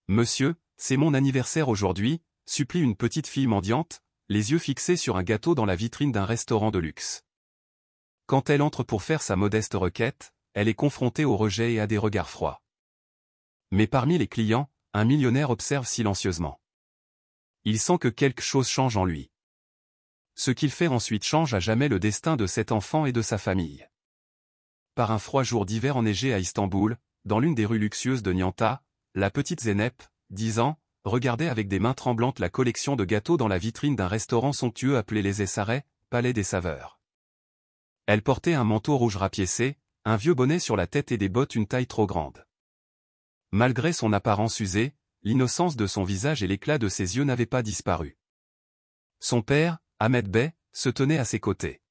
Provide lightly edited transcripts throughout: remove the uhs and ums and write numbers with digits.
Monsieur, c'est mon anniversaire aujourd'hui, supplie une petite fille mendiante, les yeux fixés sur un gâteau dans la vitrine d'un restaurant de luxe. Quand elle entre pour faire sa modeste requête, elle est confrontée au rejet et à des regards froids. Mais parmi les clients, un millionnaire observe silencieusement. Il sent que quelque chose change en lui. Ce qu'il fait ensuite change à jamais le destin de cet enfant et de sa famille. Par un froid jour d'hiver enneigé à Istanbul, dans l'une des rues luxueuses de Nianta, la petite Zeynep, 10 ans, regardait avec des mains tremblantes la collection de gâteaux dans la vitrine d'un restaurant somptueux appelé les Essarets, Palais des Saveurs. Elle portait un manteau rouge rapiécé, un vieux bonnet sur la tête et des bottes une taille trop grande. Malgré son apparence usée, l'innocence de son visage et l'éclat de ses yeux n'avaient pas disparu. Son père, Ahmed Bey, se tenait à ses côtés.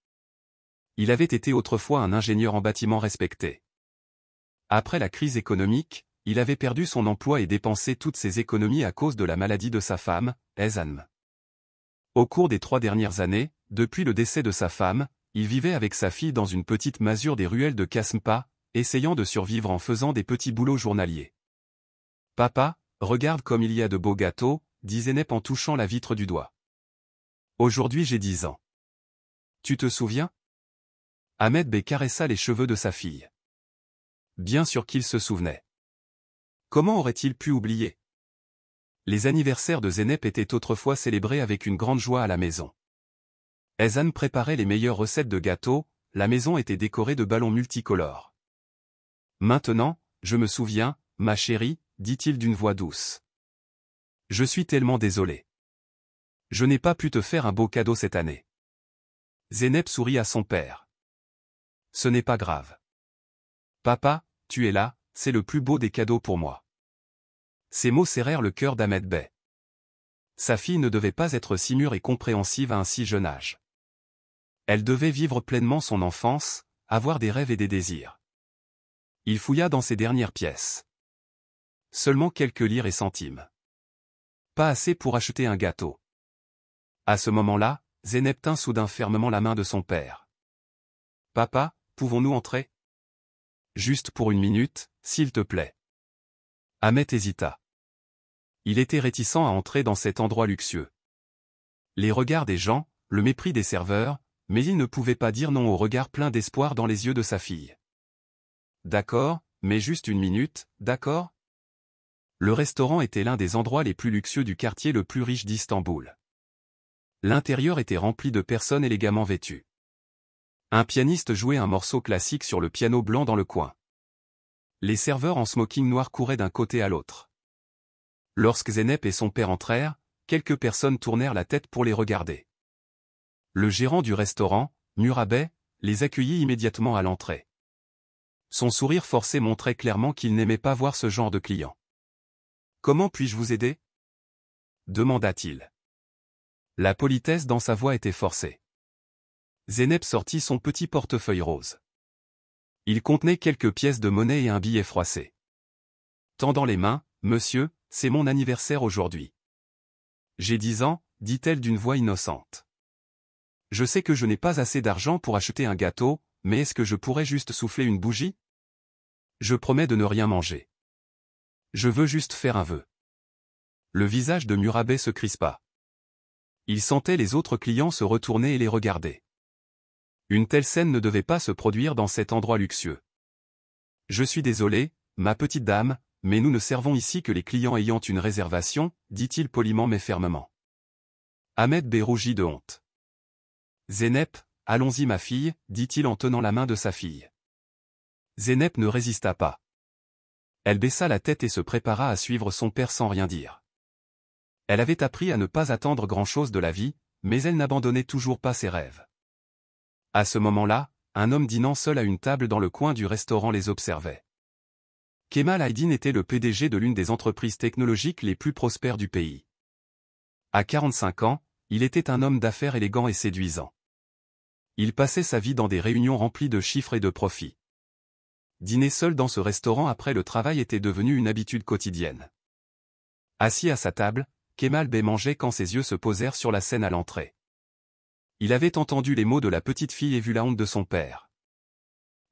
Il avait été autrefois un ingénieur en bâtiment respecté. Après la crise économique, il avait perdu son emploi et dépensé toutes ses économies à cause de la maladie de sa femme, Ezan. Au cours des 3 dernières années, depuis le décès de sa femme, il vivait avec sa fille dans une petite masure des ruelles de Kasmpa, essayant de survivre en faisant des petits boulots journaliers. « Papa, regarde comme il y a de beaux gâteaux », dit Zeynep en touchant la vitre du doigt. « Aujourd'hui j'ai 10 ans. Tu te souviens ?» Ahmed Bey caressa les cheveux de sa fille. Bien sûr qu'il se souvenait. Comment aurait-il pu oublier? Les anniversaires de Zeynep étaient autrefois célébrés avec une grande joie à la maison. Ezan préparait les meilleures recettes de gâteaux, la maison était décorée de ballons multicolores. Maintenant, je me souviens, ma chérie, dit-il d'une voix douce. Je suis tellement désolé. Je n'ai pas pu te faire un beau cadeau cette année. Zeynep sourit à son père. Ce n'est pas grave. Papa, tu es là, c'est le plus beau des cadeaux pour moi. Ces mots serrèrent le cœur d'Ahmed Bey. Sa fille ne devait pas être si mûre et compréhensive à un si jeune âge. Elle devait vivre pleinement son enfance, avoir des rêves et des désirs. Il fouilla dans ses dernières pièces. Seulement quelques lire et centimes. Pas assez pour acheter un gâteau. À ce moment-là, Zeynep tint soudain fermement la main de son père. « Papa, pouvons-nous entrer ? Juste pour 1 minute, s'il te plaît. » Ahmed hésita. Il était réticent à entrer dans cet endroit luxueux. Les regards des gens, le mépris des serveurs, mais il ne pouvait pas dire non au regard plein d'espoir dans les yeux de sa fille. « D'accord, mais juste 1 minute, d'accord ?» Le restaurant était l'un des endroits les plus luxueux du quartier le plus riche d'Istanbul. L'intérieur était rempli de personnes élégamment vêtues. Un pianiste jouait un morceau classique sur le piano blanc dans le coin. Les serveurs en smoking noir couraient d'un côté à l'autre. Lorsque Zeynep et son père entrèrent, quelques personnes tournèrent la tête pour les regarder. Le gérant du restaurant, Murad Bey, les accueillit immédiatement à l'entrée. Son sourire forcé montrait clairement qu'il n'aimait pas voir ce genre de clients. « Comment puis-je vous aider ?» demanda-t-il. La politesse dans sa voix était forcée. Zeynep sortit son petit portefeuille rose. Il contenait quelques pièces de monnaie et un billet froissé. Tendant les mains, « Monsieur, c'est mon anniversaire aujourd'hui. »« J'ai 10 ans, dit-elle d'une voix innocente. Je sais que je n'ai pas assez d'argent pour acheter un gâteau, mais est-ce que je pourrais juste souffler une bougie? Je promets de ne rien manger. Je veux juste faire un vœu. » Le visage de Murad Bey se crispa. Il sentait les autres clients se retourner et les regarder. Une telle scène ne devait pas se produire dans cet endroit luxueux. « Je suis désolé, ma petite dame, mais nous ne servons ici que les clients ayant une réservation, dit-il poliment mais fermement. Ahmed Bey rougit de honte. Zeynep, allons-y ma fille, dit-il en tenant la main de sa fille. Zeynep ne résista pas. Elle baissa la tête et se prépara à suivre son père sans rien dire. Elle avait appris à ne pas attendre grand-chose de la vie, mais elle n'abandonnait toujours pas ses rêves. À ce moment-là, un homme dînant seul à une table dans le coin du restaurant les observait. Kemal Aydin était le PDG de l'une des entreprises technologiques les plus prospères du pays. À 45 ans, il était un homme d'affaires élégant et séduisant. Il passait sa vie dans des réunions remplies de chiffres et de profits. Dîner seul dans ce restaurant après le travail était devenu une habitude quotidienne. Assis à sa table, Kemal Bey mangeait quand ses yeux se posèrent sur la scène à l'entrée. Il avait entendu les mots de la petite fille et vu la honte de son père.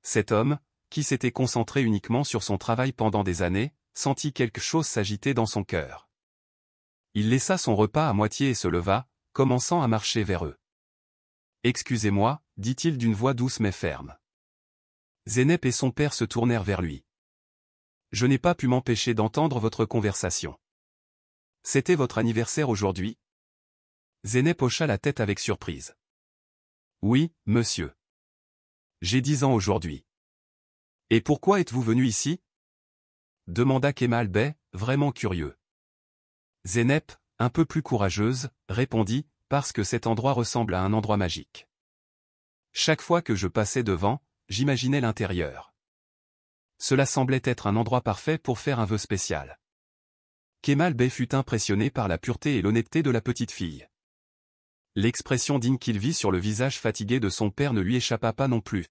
Cet homme, qui s'était concentré uniquement sur son travail pendant des années, sentit quelque chose s'agiter dans son cœur. Il laissa son repas à moitié et se leva, commençant à marcher vers eux. « Excusez-moi, dit-il d'une voix douce mais ferme. Zénep et son père se tournèrent vers lui. « Je n'ai pas pu m'empêcher d'entendre votre conversation. C'était votre anniversaire aujourd'hui ?» Zénep hocha la tête avec surprise. « Oui, monsieur. J'ai 10 ans aujourd'hui. »« Et pourquoi êtes-vous venu ici ?» demanda Kemal Bey, vraiment curieux. Zénep, un peu plus courageuse, répondit, « Parce que cet endroit ressemble à un endroit magique. Chaque fois que je passais devant, j'imaginais l'intérieur. Cela semblait être un endroit parfait pour faire un vœu spécial. » Kemal Bey fut impressionné par la pureté et l'honnêteté de la petite fille. L'expression digne qu'il vit sur le visage fatigué de son père ne lui échappa pas non plus.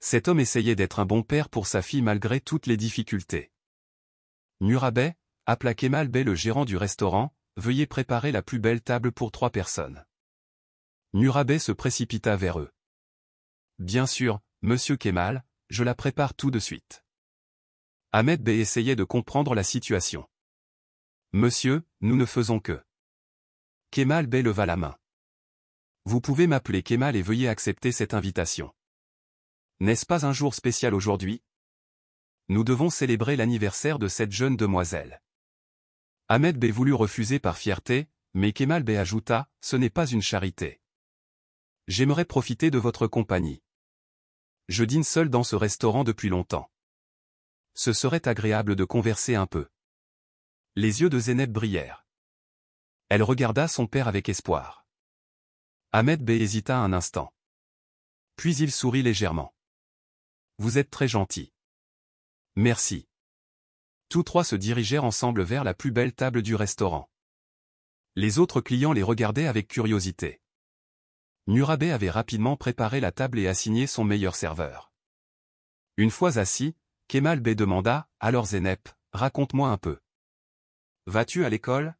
Cet homme essayait d'être un bon père pour sa fille malgré toutes les difficultés. « Murabey » appela Kemal Bey le gérant du restaurant, « Veuillez préparer la plus belle table pour 3 personnes. » Murabey se précipita vers eux. « Bien sûr, monsieur Kemal, je la prépare tout de suite. » Ahmed Bey essayait de comprendre la situation. « Monsieur, nous ne faisons que... » Kemal Bey leva la main. « Vous pouvez m'appeler Kemal et veuillez accepter cette invitation. N'est-ce pas un jour spécial aujourd'hui? Nous devons célébrer l'anniversaire de cette jeune demoiselle. » Ahmed Bey voulut refuser par fierté, mais Kemal Bey ajouta, « Ce n'est pas une charité. J'aimerais profiter de votre compagnie. Je dîne seul dans ce restaurant depuis longtemps. Ce serait agréable de converser un peu. » Les yeux de Zénep brillèrent. Elle regarda son père avec espoir. Ahmed Bey hésita un instant. Puis il sourit légèrement. « Vous êtes très gentil. » « Merci. » Tous trois se dirigèrent ensemble vers la plus belle table du restaurant. Les autres clients les regardaient avec curiosité. Murabey avait rapidement préparé la table et assigné son meilleur serveur. Une fois assis, Kemal Bey demanda, « Alors Zénep, raconte-moi un peu. Vas-tu à l'école?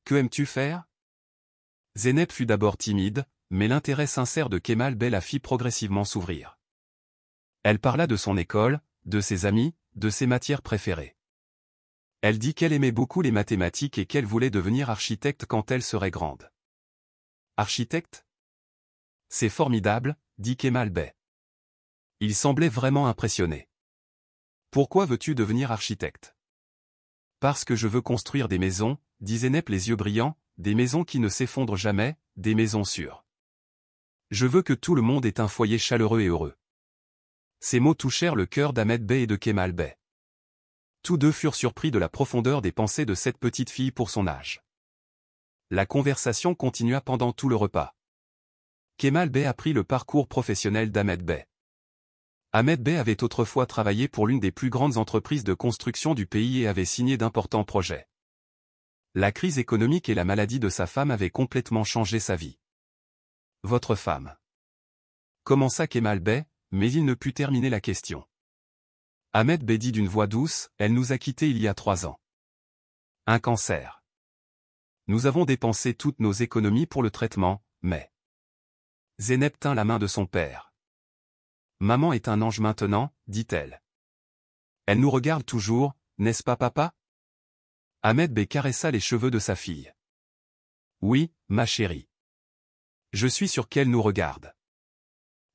Que aimes-tu faire ?» Zénep fut d'abord timide, mais l'intérêt sincère de Kemal Bey la fit progressivement s'ouvrir. Elle parla de son école, de ses amis, de ses matières préférées. Elle dit qu'elle aimait beaucoup les mathématiques et qu'elle voulait devenir architecte quand elle serait grande. « Architecte? C'est formidable, » dit Kemal Bey. Il semblait vraiment impressionné. « Pourquoi veux-tu devenir architecte? » Parce que je veux construire des maisons, dit Zénep les yeux brillants, des maisons qui ne s'effondrent jamais, des maisons sûres. Je veux que tout le monde ait un foyer chaleureux et heureux. Ces mots touchèrent le cœur d'Ahmed Bey et de Kemal Bey. Tous deux furent surpris de la profondeur des pensées de cette petite fille pour son âge. La conversation continua pendant tout le repas. Kemal Bey apprit le parcours professionnel d'Ahmed Bey. Ahmed Bey avait autrefois travaillé pour l'une des plus grandes entreprises de construction du pays et avait signé d'importants projets. La crise économique et la maladie de sa femme avaient complètement changé sa vie. « Votre femme ?» commença Kemal Bey, mais il ne put terminer la question. Ahmed Bey dit d'une voix douce, « Elle nous a quittés il y a 3 ans. Un cancer. Nous avons dépensé toutes nos économies pour le traitement, mais... » Zénep tint la main de son père. « Maman est un ange maintenant, dit-elle. Elle nous regarde toujours, n'est-ce pas papa ?» Ahmed Bey caressa les cheveux de sa fille. « Oui, ma chérie. Je suis sûr qu'elle nous regarde. »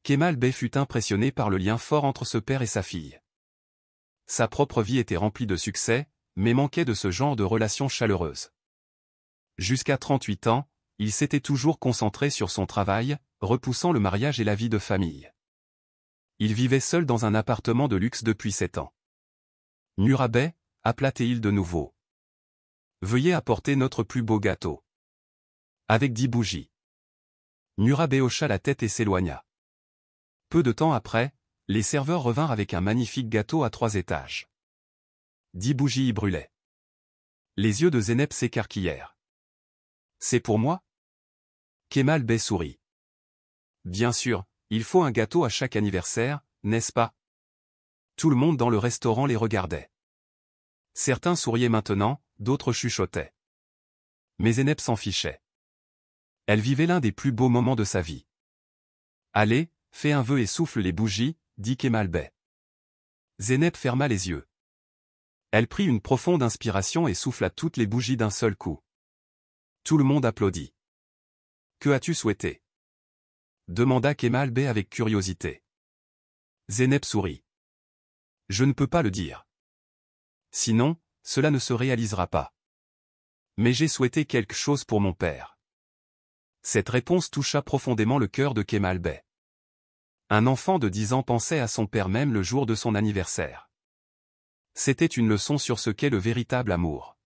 Kemal Bey fut impressionné par le lien fort entre ce père et sa fille. Sa propre vie était remplie de succès, mais manquait de ce genre de relations chaleureuses. Jusqu'à 38 ans, il s'était toujours concentré sur son travail, repoussant le mariage et la vie de famille. Il vivait seul dans un appartement de luxe depuis 7 ans. « Murabey » appela-t-il de nouveau. « Veuillez apporter notre plus beau gâteau. Avec 10 bougies. » Murabey hocha la tête et s'éloigna. Peu de temps après, les serveurs revinrent avec un magnifique gâteau à 3 étages. 10 bougies y brûlaient. Les yeux de Zénep s'écarquillèrent. « C'est pour moi ?» Kemal Bey sourit. « Bien sûr, il faut un gâteau à chaque anniversaire, n'est-ce pas ?» Tout le monde dans le restaurant les regardait. Certains souriaient maintenant, d'autres chuchotaient. Mais Zénep s'en fichait. Elle vivait l'un des plus beaux moments de sa vie. « Allez, fais un vœu et souffle les bougies, » dit Kemal Bey. Zénep ferma les yeux. Elle prit une profonde inspiration et souffla toutes les bougies d'un seul coup. Tout le monde applaudit. « Que as-tu souhaité ?» demanda Kemal Bey avec curiosité. Zeynep sourit. « Je ne peux pas le dire. Sinon, cela ne se réalisera pas. Mais j'ai souhaité quelque chose pour mon père. » Cette réponse toucha profondément le cœur de Kemal Bey. Un enfant de 10 ans pensait à son père même le jour de son anniversaire. C'était une leçon sur ce qu'est le véritable amour.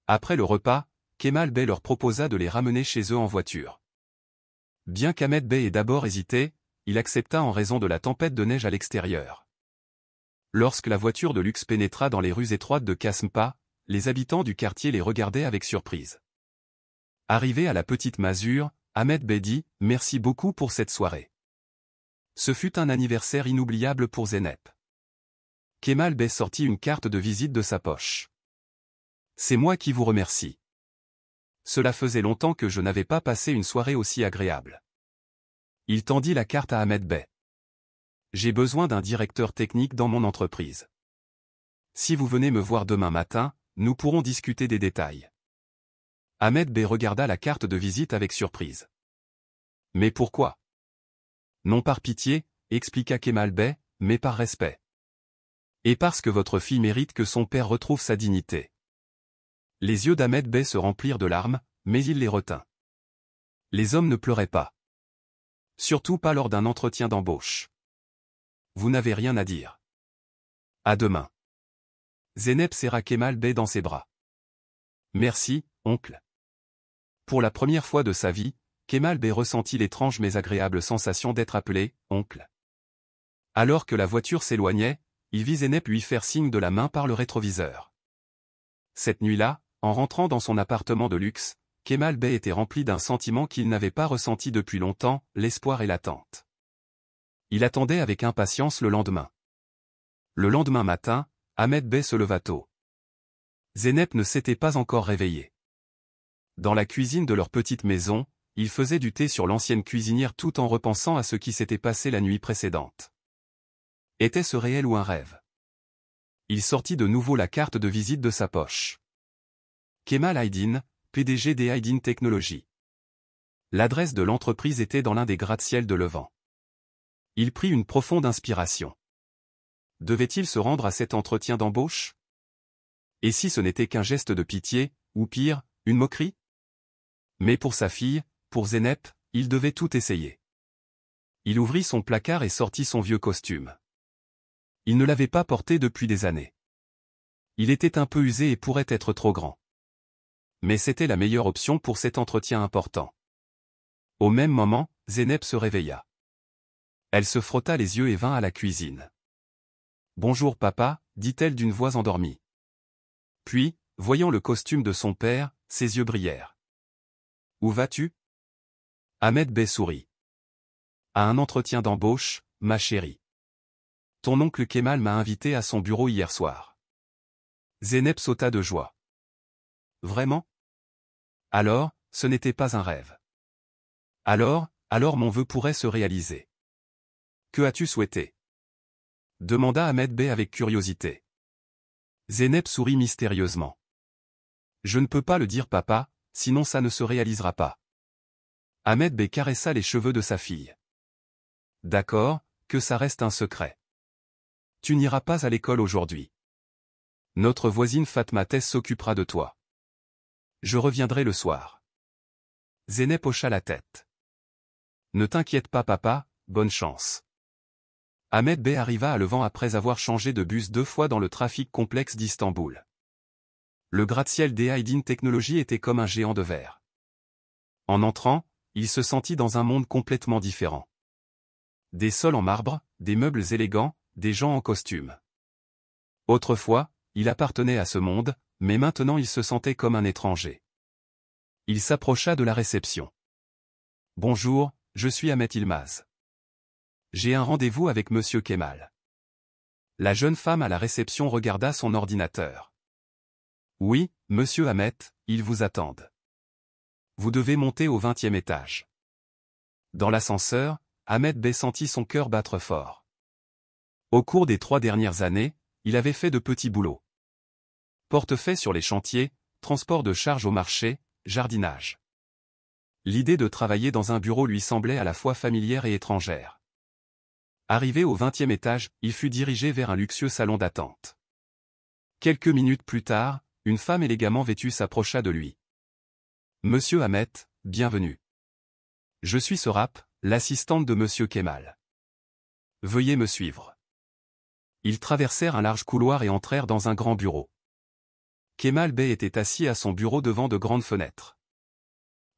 Après le repas, Kemal Bey leur proposa de les ramener chez eux en voiture. Bien qu'Ahmed Bey ait d'abord hésité, il accepta en raison de la tempête de neige à l'extérieur. Lorsque la voiture de luxe pénétra dans les rues étroites de Kasmpa, les habitants du quartier les regardaient avec surprise. Arrivé à la petite masure, Ahmed Bey dit « Merci beaucoup pour cette soirée. Ce fut un anniversaire inoubliable pour Zeynep. » Kemal Bey sortit une carte de visite de sa poche. « C'est moi qui vous remercie. Cela faisait longtemps que je n'avais pas passé une soirée aussi agréable. » Il tendit la carte à Ahmed Bey. « J'ai besoin d'un directeur technique dans mon entreprise. Si vous venez me voir demain matin, nous pourrons discuter des détails. » Ahmed Bey regarda la carte de visite avec surprise. « Mais pourquoi ? » « Non par pitié, » expliqua Kemal Bey, « mais par respect. Et parce que votre fille mérite que son père retrouve sa dignité. » Les yeux d'Ahmed Bey se remplirent de larmes, mais il les retint. Les hommes ne pleuraient pas. Surtout pas lors d'un entretien d'embauche. Vous n'avez rien à dire. À demain. Zeynep serra Kemal Bey dans ses bras. Merci, oncle. Pour la première fois de sa vie, Kemal Bey ressentit l'étrange mais agréable sensation d'être appelé « oncle ». Alors que la voiture s'éloignait, il vit Zeynep lui faire signe de la main par le rétroviseur. Cette nuit-là, en rentrant dans son appartement de luxe, Kemal Bey était rempli d'un sentiment qu'il n'avait pas ressenti depuis longtemps, l'espoir et l'attente. Il attendait avec impatience le lendemain. Le lendemain matin, Ahmed Bey se leva tôt. Zeynep ne s'était pas encore réveillée. Dans la cuisine de leur petite maison, il faisait du thé sur l'ancienne cuisinière tout en repensant à ce qui s'était passé la nuit précédente. Était-ce réel ou un rêve? Il sortit de nouveau la carte de visite de sa poche. Kemal Aydin, PDG d'Aydin Technologies. L'adresse de l'entreprise était dans l'un des gratte-ciel de Levant. Il prit une profonde inspiration. Devait-il se rendre à cet entretien d'embauche? Et si ce n'était qu'un geste de pitié, ou pire, une moquerie? Mais pour sa fille, pour Zeynep, il devait tout essayer. Il ouvrit son placard et sortit son vieux costume. Il ne l'avait pas porté depuis des années. Il était un peu usé et pourrait être trop grand. Mais c'était la meilleure option pour cet entretien important. Au même moment, Zeynep se réveilla. Elle se frotta les yeux et vint à la cuisine. « Bonjour papa » dit-elle d'une voix endormie. Puis, voyant le costume de son père, ses yeux brillèrent. « Où vas-tu » Ahmed Bey sourit. « À un entretien d'embauche, ma chérie. Ton oncle Kemal m'a invité à son bureau hier soir. » Zeynep sauta de joie. « Vraiment ? Alors, ce n'était pas un rêve. Alors mon vœu pourrait se réaliser. Que as-tu souhaité » demanda Ahmed Bey avec curiosité. Zeynep sourit mystérieusement. « Je ne peux pas le dire papa, sinon ça ne se réalisera pas. » Ahmed Bey caressa les cheveux de sa fille. « D'accord, que ça reste un secret. Tu n'iras pas à l'école aujourd'hui. Notre voisine Fatma Tess s'occupera de toi. Je reviendrai le soir. » Zeynep hocha la tête. « Ne t'inquiète pas papa, bonne chance. » Ahmed Bey arriva à Levant après avoir changé de bus 2 fois dans le trafic complexe d'Istanbul. Le gratte-ciel d'Aydin Technologies était comme un géant de verre. En entrant, il se sentit dans un monde complètement différent. Des sols en marbre, des meubles élégants, des gens en costume. Autrefois, il appartenait à ce monde, mais maintenant il se sentait comme un étranger. Il s'approcha de la réception. « Bonjour, je suis Ahmet Ilmaz. J'ai un rendez-vous avec Monsieur Kemal. » La jeune femme à la réception regarda son ordinateur. « Oui, Monsieur Ahmet, ils vous attendent. Vous devez monter au 20e étage. » Dans l'ascenseur, Ahmed Bey sentit son cœur battre fort. Au cours des 3 dernières années, il avait fait de petits boulots. Portefeuille sur les chantiers, transport de charges au marché, jardinage. L'idée de travailler dans un bureau lui semblait à la fois familière et étrangère. Arrivé au 20e étage, il fut dirigé vers un luxueux salon d'attente. Quelques minutes plus tard, une femme élégamment vêtue s'approcha de lui. « Monsieur Ahmet, bienvenue. Je suis Sorap, l'assistante de Monsieur Kemal. Veuillez me suivre. » Ils traversèrent un large couloir et entrèrent dans un grand bureau. Kemal Bey était assis à son bureau devant de grandes fenêtres.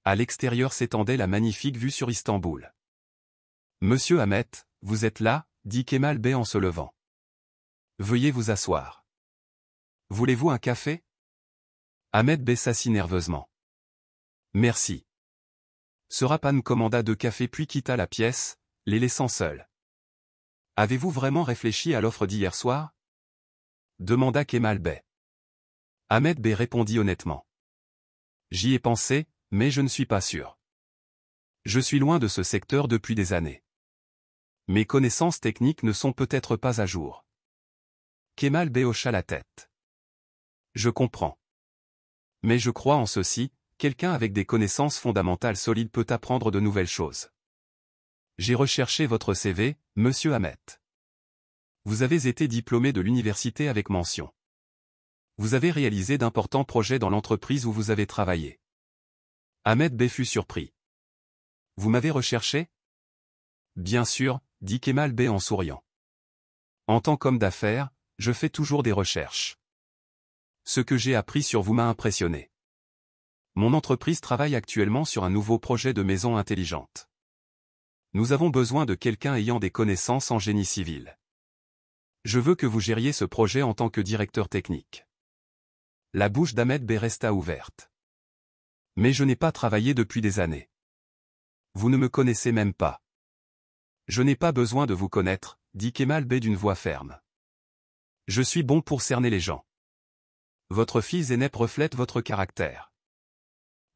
À l'extérieur s'étendait la magnifique vue sur Istanbul. « Monsieur Ahmet, vous êtes là » dit Kemal Bey en se levant. « Veuillez vous asseoir. Voulez-vous un café » Ahmet Bey s'assit nerveusement. « Merci. » Serapan commanda 2 cafés puis quitta la pièce, les laissant seuls. « Avez-vous vraiment réfléchi à l'offre d'hier soir » demanda Kemal Bey. Ahmet Bey répondit honnêtement. « J'y ai pensé, mais je ne suis pas sûr. Je suis loin de ce secteur depuis des années. Mes connaissances techniques ne sont peut-être pas à jour. » Kemal Bey hocha la tête. « Je comprends. Mais je crois en ceci, quelqu'un avec des connaissances fondamentales solides peut apprendre de nouvelles choses. J'ai recherché votre CV, monsieur Ahmet. Vous avez été diplômé de l'université avec mention. Vous avez réalisé d'importants projets dans l'entreprise où vous avez travaillé. » Ahmet Bey fut surpris. « Vous m'avez recherché » ? « Bien sûr, » dit Kemal Bey en souriant. « En tant qu'homme d'affaires, je fais toujours des recherches. Ce que j'ai appris sur vous m'a impressionné. Mon entreprise travaille actuellement sur un nouveau projet de maison intelligente. Nous avons besoin de quelqu'un ayant des connaissances en génie civil. Je veux que vous gériez ce projet en tant que directeur technique. » La bouche d'Ahmet Bey resta ouverte. « Mais je n'ai pas travaillé depuis des années. Vous ne me connaissez même pas. »« Je n'ai pas besoin de vous connaître, » dit Kemal Bey d'une voix ferme. « Je suis bon pour cerner les gens. Votre fille Zeynep reflète votre caractère.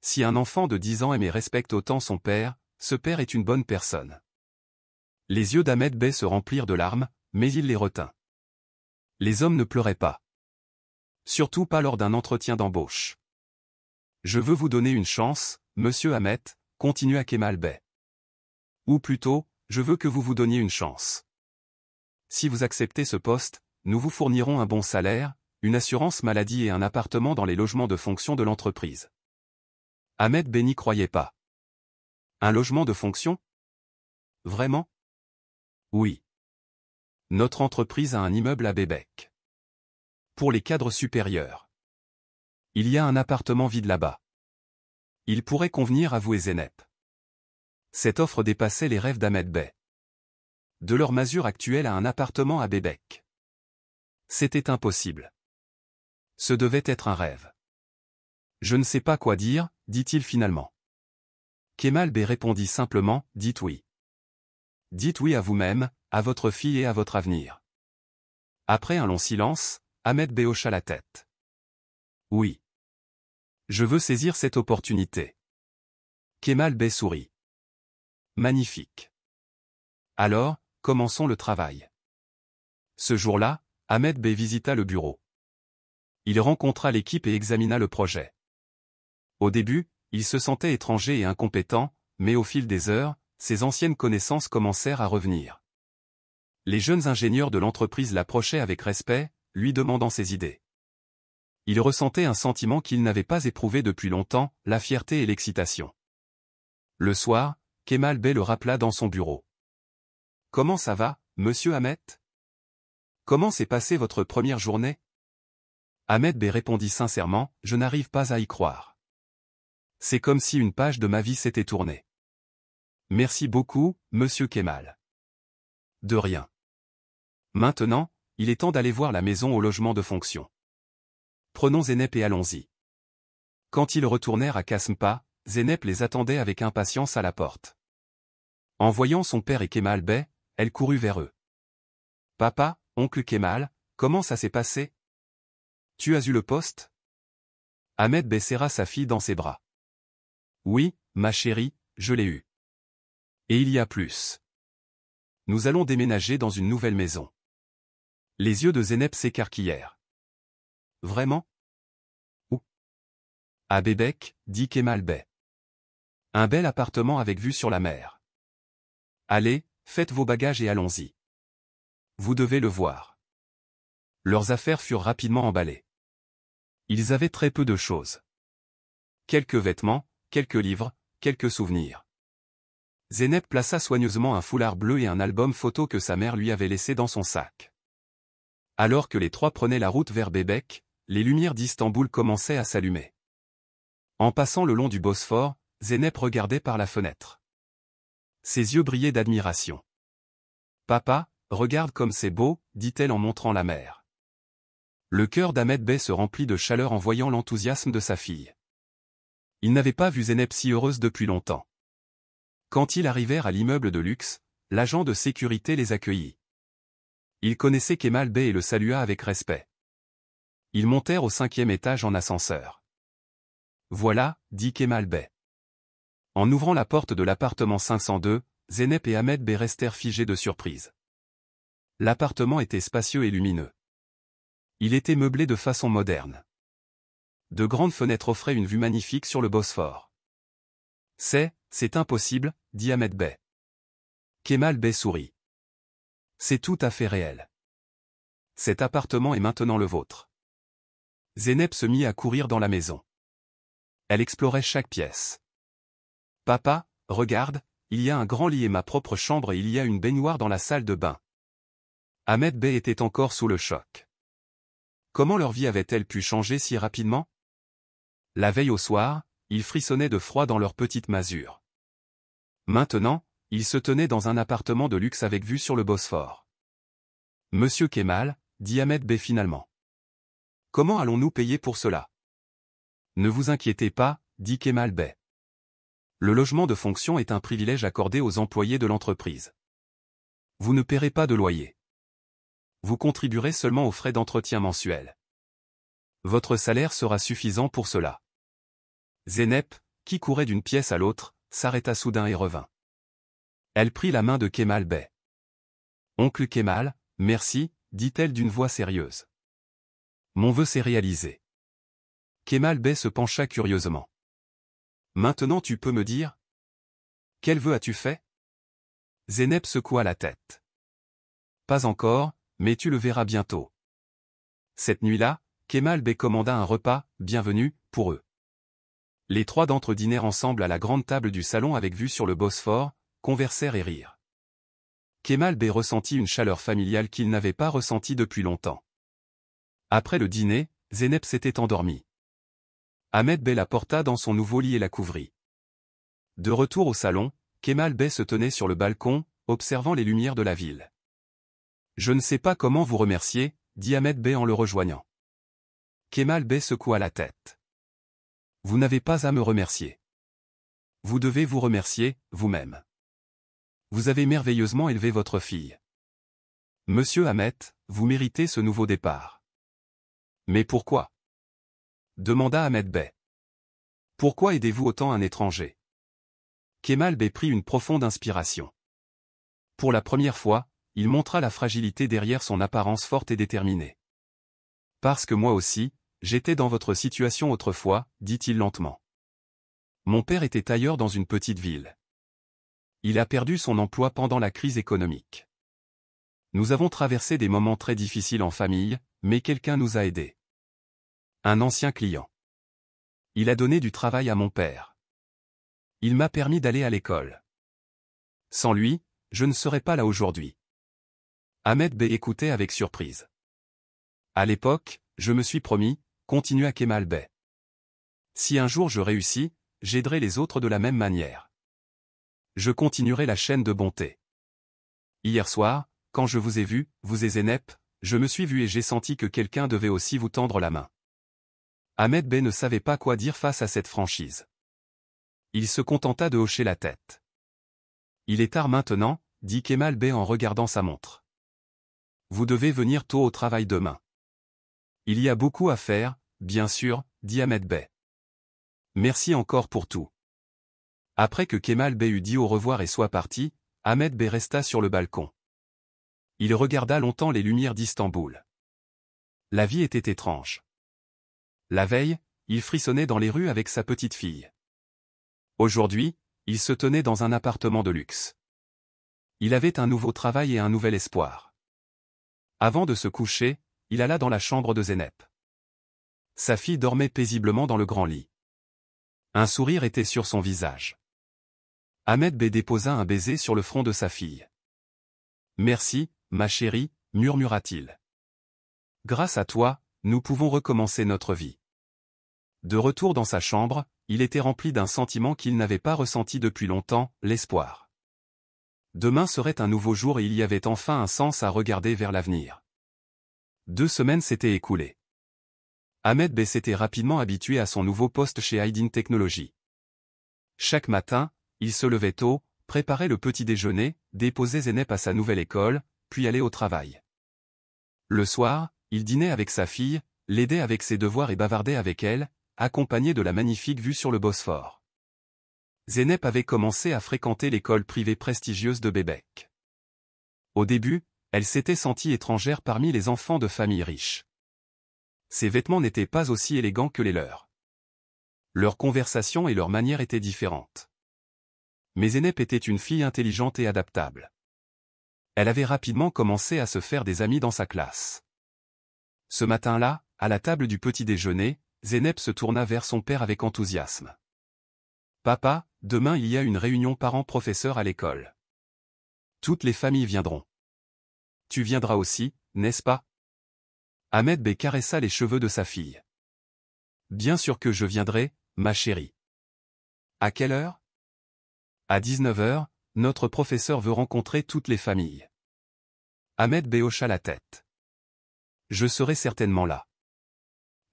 Si un enfant de 10 ans aime et respecte autant son père, ce père est une bonne personne. » Les yeux d'Ahmet Bey se remplirent de larmes, mais il les retint. Les hommes ne pleuraient pas. Surtout pas lors d'un entretien d'embauche. « Je veux vous donner une chance, monsieur Ahmet, » continua Kemal Bey. « Ou plutôt, je veux que vous vous donniez une chance. Si vous acceptez ce poste, nous vous fournirons un bon salaire, une assurance maladie et un appartement dans les logements de fonction de l'entreprise. » Ahmet Bey n'y croyait pas. Un logement de fonction ? Vraiment ? Oui. Notre entreprise a un immeuble à Bebek. Pour les cadres supérieurs. Il y a un appartement vide là-bas. Il pourrait convenir à vous et Zeynep. Cette offre dépassait les rêves d'Ahmet Bey. De leur masure actuelle à un appartement à Bebek. C'était impossible. Ce devait être un rêve. Je ne sais pas quoi dire, dit-il finalement. Kemal Bey répondit simplement, dites oui. Dites oui à vous-même, à votre fille et à votre avenir. Après un long silence, Ahmet Bey hocha la tête. Oui. Je veux saisir cette opportunité. Kemal Bey sourit. Magnifique. Alors, commençons le travail. Ce jour-là, Ahmet Bey visita le bureau. Il rencontra l'équipe et examina le projet. Au début, il se sentait étranger et incompétent, mais au fil des heures, ses anciennes connaissances commencèrent à revenir. Les jeunes ingénieurs de l'entreprise l'approchaient avec respect, lui demandant ses idées. Il ressentait un sentiment qu'il n'avait pas éprouvé depuis longtemps, la fierté et l'excitation. Le soir, Kemal Bey le rappela dans son bureau. « Comment ça va, monsieur Ahmet ? Comment s'est passée votre première journée ?» Ahmet Bey répondit sincèrement, « Je n'arrive pas à y croire. C'est comme si une page de ma vie s'était tournée. » « Merci beaucoup, monsieur Kemal. »« De rien. Maintenant, il est temps d'aller voir la maison au logement de fonction. Prenons Zeynep et allons-y. » Quand ils retournèrent à Kasmpa, Zeynep les attendait avec impatience à la porte. En voyant son père et Kemal Bey, elle courut vers eux. « Papa, oncle Kemal, comment ça s'est passé ? Tu as eu le poste ?» Ahmet Bey serra sa fille dans ses bras. « Oui, ma chérie, je l'ai eu. Et il y a plus. Nous allons déménager dans une nouvelle maison. » Les yeux de Zeynep s'écarquillèrent. « Vraiment ? À Bebek, dit Kemal Bey. Un bel appartement avec vue sur la mer. Allez, faites vos bagages et allons-y. Vous devez le voir. Leurs affaires furent rapidement emballées. Ils avaient très peu de choses. Quelques vêtements, quelques livres, quelques souvenirs. Zeynep plaça soigneusement un foulard bleu et un album photo que sa mère lui avait laissé dans son sac. Alors que les trois prenaient la route vers Bebek, les lumières d'Istanbul commençaient à s'allumer. En passant le long du Bosphore, Zeynep regardait par la fenêtre. Ses yeux brillaient d'admiration. « Papa, regarde comme c'est beau, dit-elle en montrant la mer. Le cœur d'Ahmed Bey se remplit de chaleur en voyant l'enthousiasme de sa fille. Il n'avait pas vu Zeynep si heureuse depuis longtemps. Quand ils arrivèrent à l'immeuble de luxe, l'agent de sécurité les accueillit. Il connaissait Kemal Bey et le salua avec respect. Ils montèrent au 5e étage en ascenseur. « Voilà, dit Kemal Bey. » En ouvrant la porte de l'appartement 502, Zeynep et Ahmed Bey restèrent figés de surprise. L'appartement était spacieux et lumineux. Il était meublé de façon moderne. De grandes fenêtres offraient une vue magnifique sur le Bosphore. « C'est impossible, dit Ahmed Bey. » Kemal Bey sourit. « C'est tout à fait réel. Cet appartement est maintenant le vôtre. » Zeynep se mit à courir dans la maison. Elle explorait chaque pièce. « Papa, regarde, il y a un grand lit et ma propre chambre et il y a une baignoire dans la salle de bain. » Ahmed Bey était encore sous le choc. Comment leur vie avait-elle pu changer si rapidement? La veille au soir, ils frissonnaient de froid dans leur petite masure. Maintenant, ils se tenaient dans un appartement de luxe avec vue sur le Bosphore. « Monsieur Kemal, dit Ahmed Bey finalement. Comment allons-nous payer pour cela? » Ne vous inquiétez pas, dit Kemal Bey. Le logement de fonction est un privilège accordé aux employés de l'entreprise. Vous ne paierez pas de loyer. Vous contribuerez seulement aux frais d'entretien mensuels. Votre salaire sera suffisant pour cela. Zeynep, qui courait d'une pièce à l'autre, s'arrêta soudain et revint. Elle prit la main de Kemal Bey. « Oncle Kemal, merci, dit-elle d'une voix sérieuse. Mon vœu s'est réalisé. » Kemal Bey se pencha curieusement. « Maintenant tu peux me dire? Quel vœu as-tu fait? » Zeynep secoua la tête. « Pas encore, mais tu le verras bientôt. » Cette nuit-là, Kemal Bey commanda un repas, bienvenu, pour eux. Les trois d'entre eux dînèrent ensemble à la grande table du salon avec vue sur le Bosphore, conversèrent et rirent. Kemal Bey ressentit une chaleur familiale qu'il n'avait pas ressentie depuis longtemps. Après le dîner, Zeynep s'était endormie. Ahmed Bey la porta dans son nouveau lit et la couvrit. De retour au salon, Kemal Bey se tenait sur le balcon, observant les lumières de la ville. « Je ne sais pas comment vous remercier, dit Ahmed Bey en le rejoignant. Kemal Bey secoua la tête. « Vous n'avez pas à me remercier. Vous devez vous remercier, vous-même. Vous avez merveilleusement élevé votre fille. Monsieur Ahmed, vous méritez ce nouveau départ. » « Mais pourquoi? » demanda Ahmed Bey. « Pourquoi aidez-vous autant un étranger? » Kemal Bey prit une profonde inspiration. Pour la première fois, il montra la fragilité derrière son apparence forte et déterminée. « Parce que moi aussi, j'étais dans votre situation autrefois, dit-il lentement. Mon père était tailleur dans une petite ville. Il a perdu son emploi pendant la crise économique. Nous avons traversé des moments très difficiles en famille, mais quelqu'un nous a aidés. Un ancien client. Il a donné du travail à mon père. Il m'a permis d'aller à l'école. Sans lui, je ne serais pas là aujourd'hui. » Ahmed Bey écoutait avec surprise. « À l'époque, je me suis promis, continua Kemal Bey. Si un jour je réussis, j'aiderai les autres de la même manière. Je continuerai la chaîne de bonté. Hier soir, quand je vous ai vu, vous et Zeynep, je me suis vu et j'ai senti que quelqu'un devait aussi vous tendre la main. » Ahmed Bey ne savait pas quoi dire face à cette franchise. Il se contenta de hocher la tête. « Il est tard maintenant, dit Kemal Bey en regardant sa montre. Vous devez venir tôt au travail demain. Il y a beaucoup à faire, bien sûr, dit Ahmed Bey. Merci encore pour tout. » Après que Kemal Bey eut dit au revoir et soit parti, Ahmed Bey resta sur le balcon. Il regarda longtemps les lumières d'Istanbul. La vie était étrange. La veille, il frissonnait dans les rues avec sa petite fille. Aujourd'hui, il se tenait dans un appartement de luxe. Il avait un nouveau travail et un nouvel espoir. Avant de se coucher, il alla dans la chambre de Zeynep. Sa fille dormait paisiblement dans le grand lit. Un sourire était sur son visage. Ahmed Bey déposa un baiser sur le front de sa fille. « Merci, ma chérie », murmura-t-il. « Grâce à toi, nous pouvons recommencer notre vie. » De retour dans sa chambre, il était rempli d'un sentiment qu'il n'avait pas ressenti depuis longtemps, l'espoir. Demain serait un nouveau jour et il y avait enfin un sens à regarder vers l'avenir. 2 semaines s'étaient écoulées. Ahmed Bey s'était rapidement habitué à son nouveau poste chez Aydin Technologies. Chaque matin, il se levait tôt, préparait le petit déjeuner, déposait Zeynep à sa nouvelle école, puis allait au travail. Le soir, il dînait avec sa fille, l'aidait avec ses devoirs et bavardait avec elle, accompagné de la magnifique vue sur le Bosphore. Zeynep avait commencé à fréquenter l'école privée prestigieuse de Bebek. Au début, elle s'était sentie étrangère parmi les enfants de familles riches. Ses vêtements n'étaient pas aussi élégants que les leurs. Leur conversation et leur manière étaient différentes. Mais Zeynep était une fille intelligente et adaptable. Elle avait rapidement commencé à se faire des amis dans sa classe. Ce matin-là, à la table du petit déjeuner, Zeynep se tourna vers son père avec enthousiasme. « Papa, demain il y a une réunion parents-professeurs à l'école. Toutes les familles viendront. Tu viendras aussi, n'est-ce pas ?» Ahmed Bey caressa les cheveux de sa fille. « Bien sûr que je viendrai, ma chérie. »« À quelle heure ?»« À 19 h, notre professeur veut rencontrer toutes les familles. » Ahmed Bey hocha la tête. « Je serai certainement là. »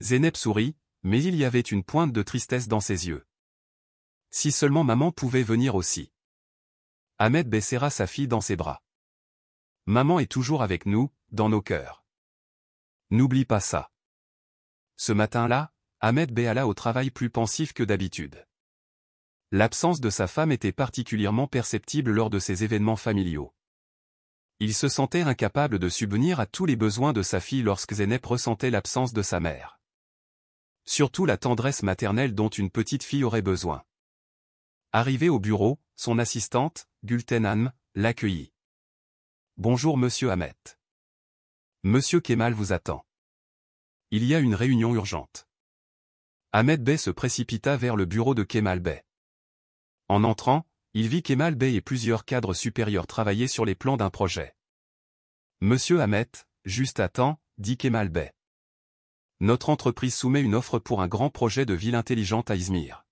Zeynep sourit, mais il y avait une pointe de tristesse dans ses yeux. Si seulement maman pouvait venir aussi. Ahmed Bey serra sa fille dans ses bras. Maman est toujours avec nous, dans nos cœurs. N'oublie pas ça. Ce matin-là, Ahmed Bey alla au travail plus pensif que d'habitude. L'absence de sa femme était particulièrement perceptible lors de ces événements familiaux. Il se sentait incapable de subvenir à tous les besoins de sa fille lorsque Zeynep ressentait l'absence de sa mère. Surtout la tendresse maternelle dont une petite fille aurait besoin. Arrivé au bureau, son assistante, Gulten Hanım, l'accueillit. « Bonjour monsieur Ahmed. Monsieur Kemal vous attend. Il y a une réunion urgente. » Ahmed Bey se précipita vers le bureau de Kemal Bey. En entrant, il vit Kemal Bey et plusieurs cadres supérieurs travailler sur les plans d'un projet. « Monsieur Ahmed, juste à temps, » dit Kemal Bey. « Notre entreprise soumet une offre pour un grand projet de ville intelligente à Izmir.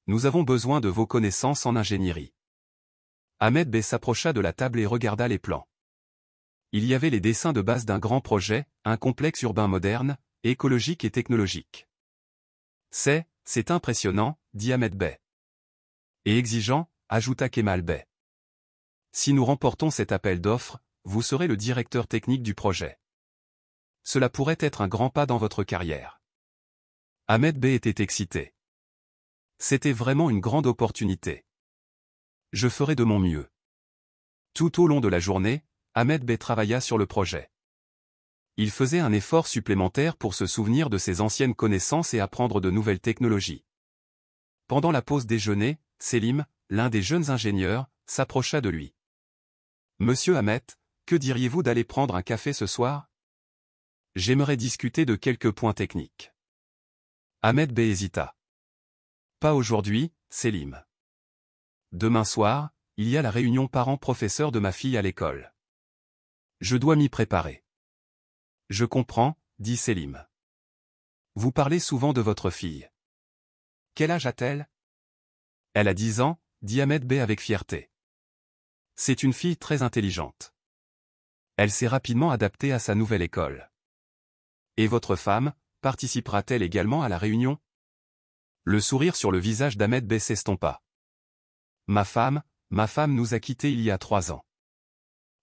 Nous avons besoin de vos connaissances en ingénierie. » Ahmed Bey s'approcha de la table et regarda les plans. Il y avait les dessins de base d'un grand projet, un complexe urbain moderne, écologique et technologique. « C'est impressionnant, » dit Ahmed Bey. « Et exigeant, » ajouta Kemal Bey. « Si nous remportons cet appel d'offres, vous serez le directeur technique du projet. Cela pourrait être un grand pas dans votre carrière. » Ahmed Bey était excité. C'était vraiment une grande opportunité. « Je ferai de mon mieux. » Tout au long de la journée, Ahmed Bey travailla sur le projet. Il faisait un effort supplémentaire pour se souvenir de ses anciennes connaissances et apprendre de nouvelles technologies. Pendant la pause déjeuner, Selim, l'un des jeunes ingénieurs, s'approcha de lui. « Monsieur Ahmed, que diriez-vous d'aller prendre un café ce soir ? J'aimerais discuter de quelques points techniques. » Ahmed Bey hésita. « Pas aujourd'hui, Selim. Demain soir, il y a la réunion parents-professeurs de ma fille à l'école. Je dois m'y préparer. » « Je comprends, » dit Selim. « Vous parlez souvent de votre fille. Quel âge a-t-elle ? » « Elle a 10 ans, » dit Ahmed Bey avec fierté. « C'est une fille très intelligente. Elle s'est rapidement adaptée à sa nouvelle école. » « Et votre femme, participera-t-elle également à la réunion ? » Le sourire sur le visage d'Ahmed Bey s'estompa. « Ma femme nous a quittés il y a 3 ans. »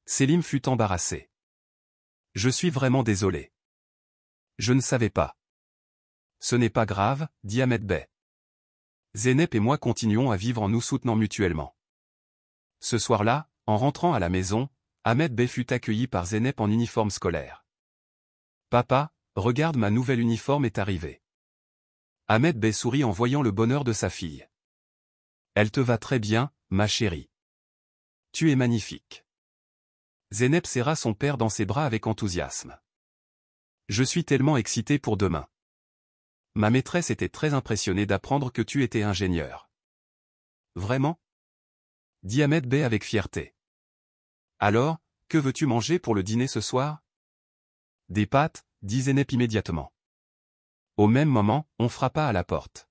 Selim fut embarrassé. « Je suis vraiment désolé. Je ne savais pas. »« Ce n'est pas grave, » dit Ahmed Bey. « Zeynep et moi continuons à vivre en nous soutenant mutuellement. » Ce soir-là, en rentrant à la maison, Ahmed Bey fut accueilli par Zeynep en uniforme scolaire. « Papa, regarde, ma nouvelle uniforme est arrivée. Ahmed Bey sourit en voyant le bonheur de sa fille. Elle te va très bien, ma chérie. Tu es magnifique. Zeynep serra son père dans ses bras avec enthousiasme. Je suis tellement excité pour demain. Ma maîtresse était très impressionnée d'apprendre que tu étais ingénieur. Vraiment? Dit Ahmed Bey avec fierté. Alors, que veux-tu manger pour le dîner ce soir? Des pâtes, dit Zeynep immédiatement. Au même moment, on frappa à la porte.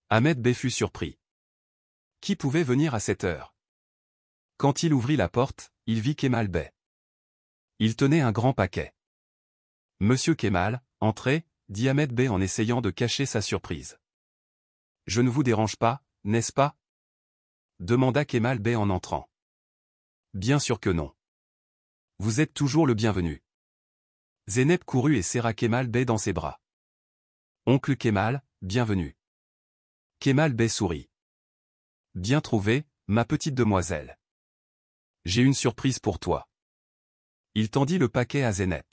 Ahmed Bey fut surpris. Qui pouvait venir à cette heure? Quand il ouvrit la porte, il vit Kemal Bey. Il tenait un grand paquet. Monsieur Kemal, entrez, dit Ahmed Bey en essayant de cacher sa surprise. Je ne vous dérange pas, n'est-ce pas? Demanda Kemal Bey en entrant. Bien sûr que non. Vous êtes toujours le bienvenu. Zeynep courut et serra Kemal Bey dans ses bras. Oncle Kemal, bienvenue. Kemal Bey sourit. Bien trouvé, ma petite demoiselle. J'ai une surprise pour toi. Il tendit le paquet à Zeynep.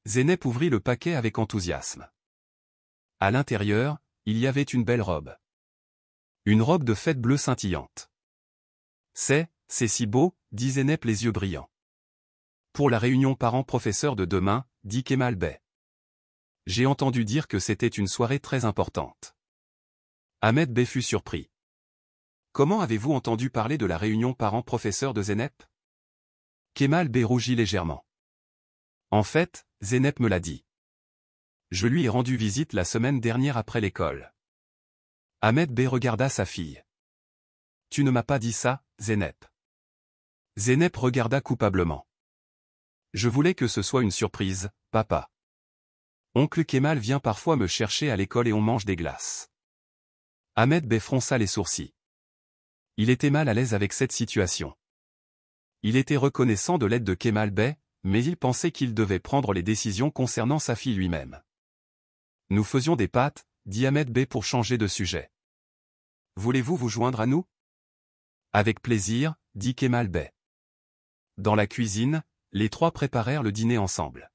Zeynep ouvrit le paquet avec enthousiasme. À l'intérieur, il y avait une belle robe. Une robe de fête bleue scintillante. C'est si beau, dit Zeynep les yeux brillants. Pour la réunion parents-professeurs de demain, dit Kemal Bey. J'ai entendu dire que c'était une soirée très importante. Ahmed Bey fut surpris. Comment avez-vous entendu parler de la réunion parents-professeurs de Zeynep? Kemal Bey rougit légèrement. En fait, Zeynep me l'a dit. Je lui ai rendu visite la semaine dernière après l'école. Ahmed Bey regarda sa fille. Tu ne m'as pas dit ça, Zeynep. Zeynep regarda coupablement. Je voulais que ce soit une surprise, papa. Oncle Kemal vient parfois me chercher à l'école et on mange des glaces. Ahmed Bey fronça les sourcils. Il était mal à l'aise avec cette situation. Il était reconnaissant de l'aide de Kemal Bey, mais il pensait qu'il devait prendre les décisions concernant sa fille lui-même. Nous faisions des pâtes, dit Ahmed Bey pour changer de sujet. Voulez-vous vous joindre à nous? Avec plaisir, dit Kemal Bey. Dans la cuisine, les trois préparèrent le dîner ensemble.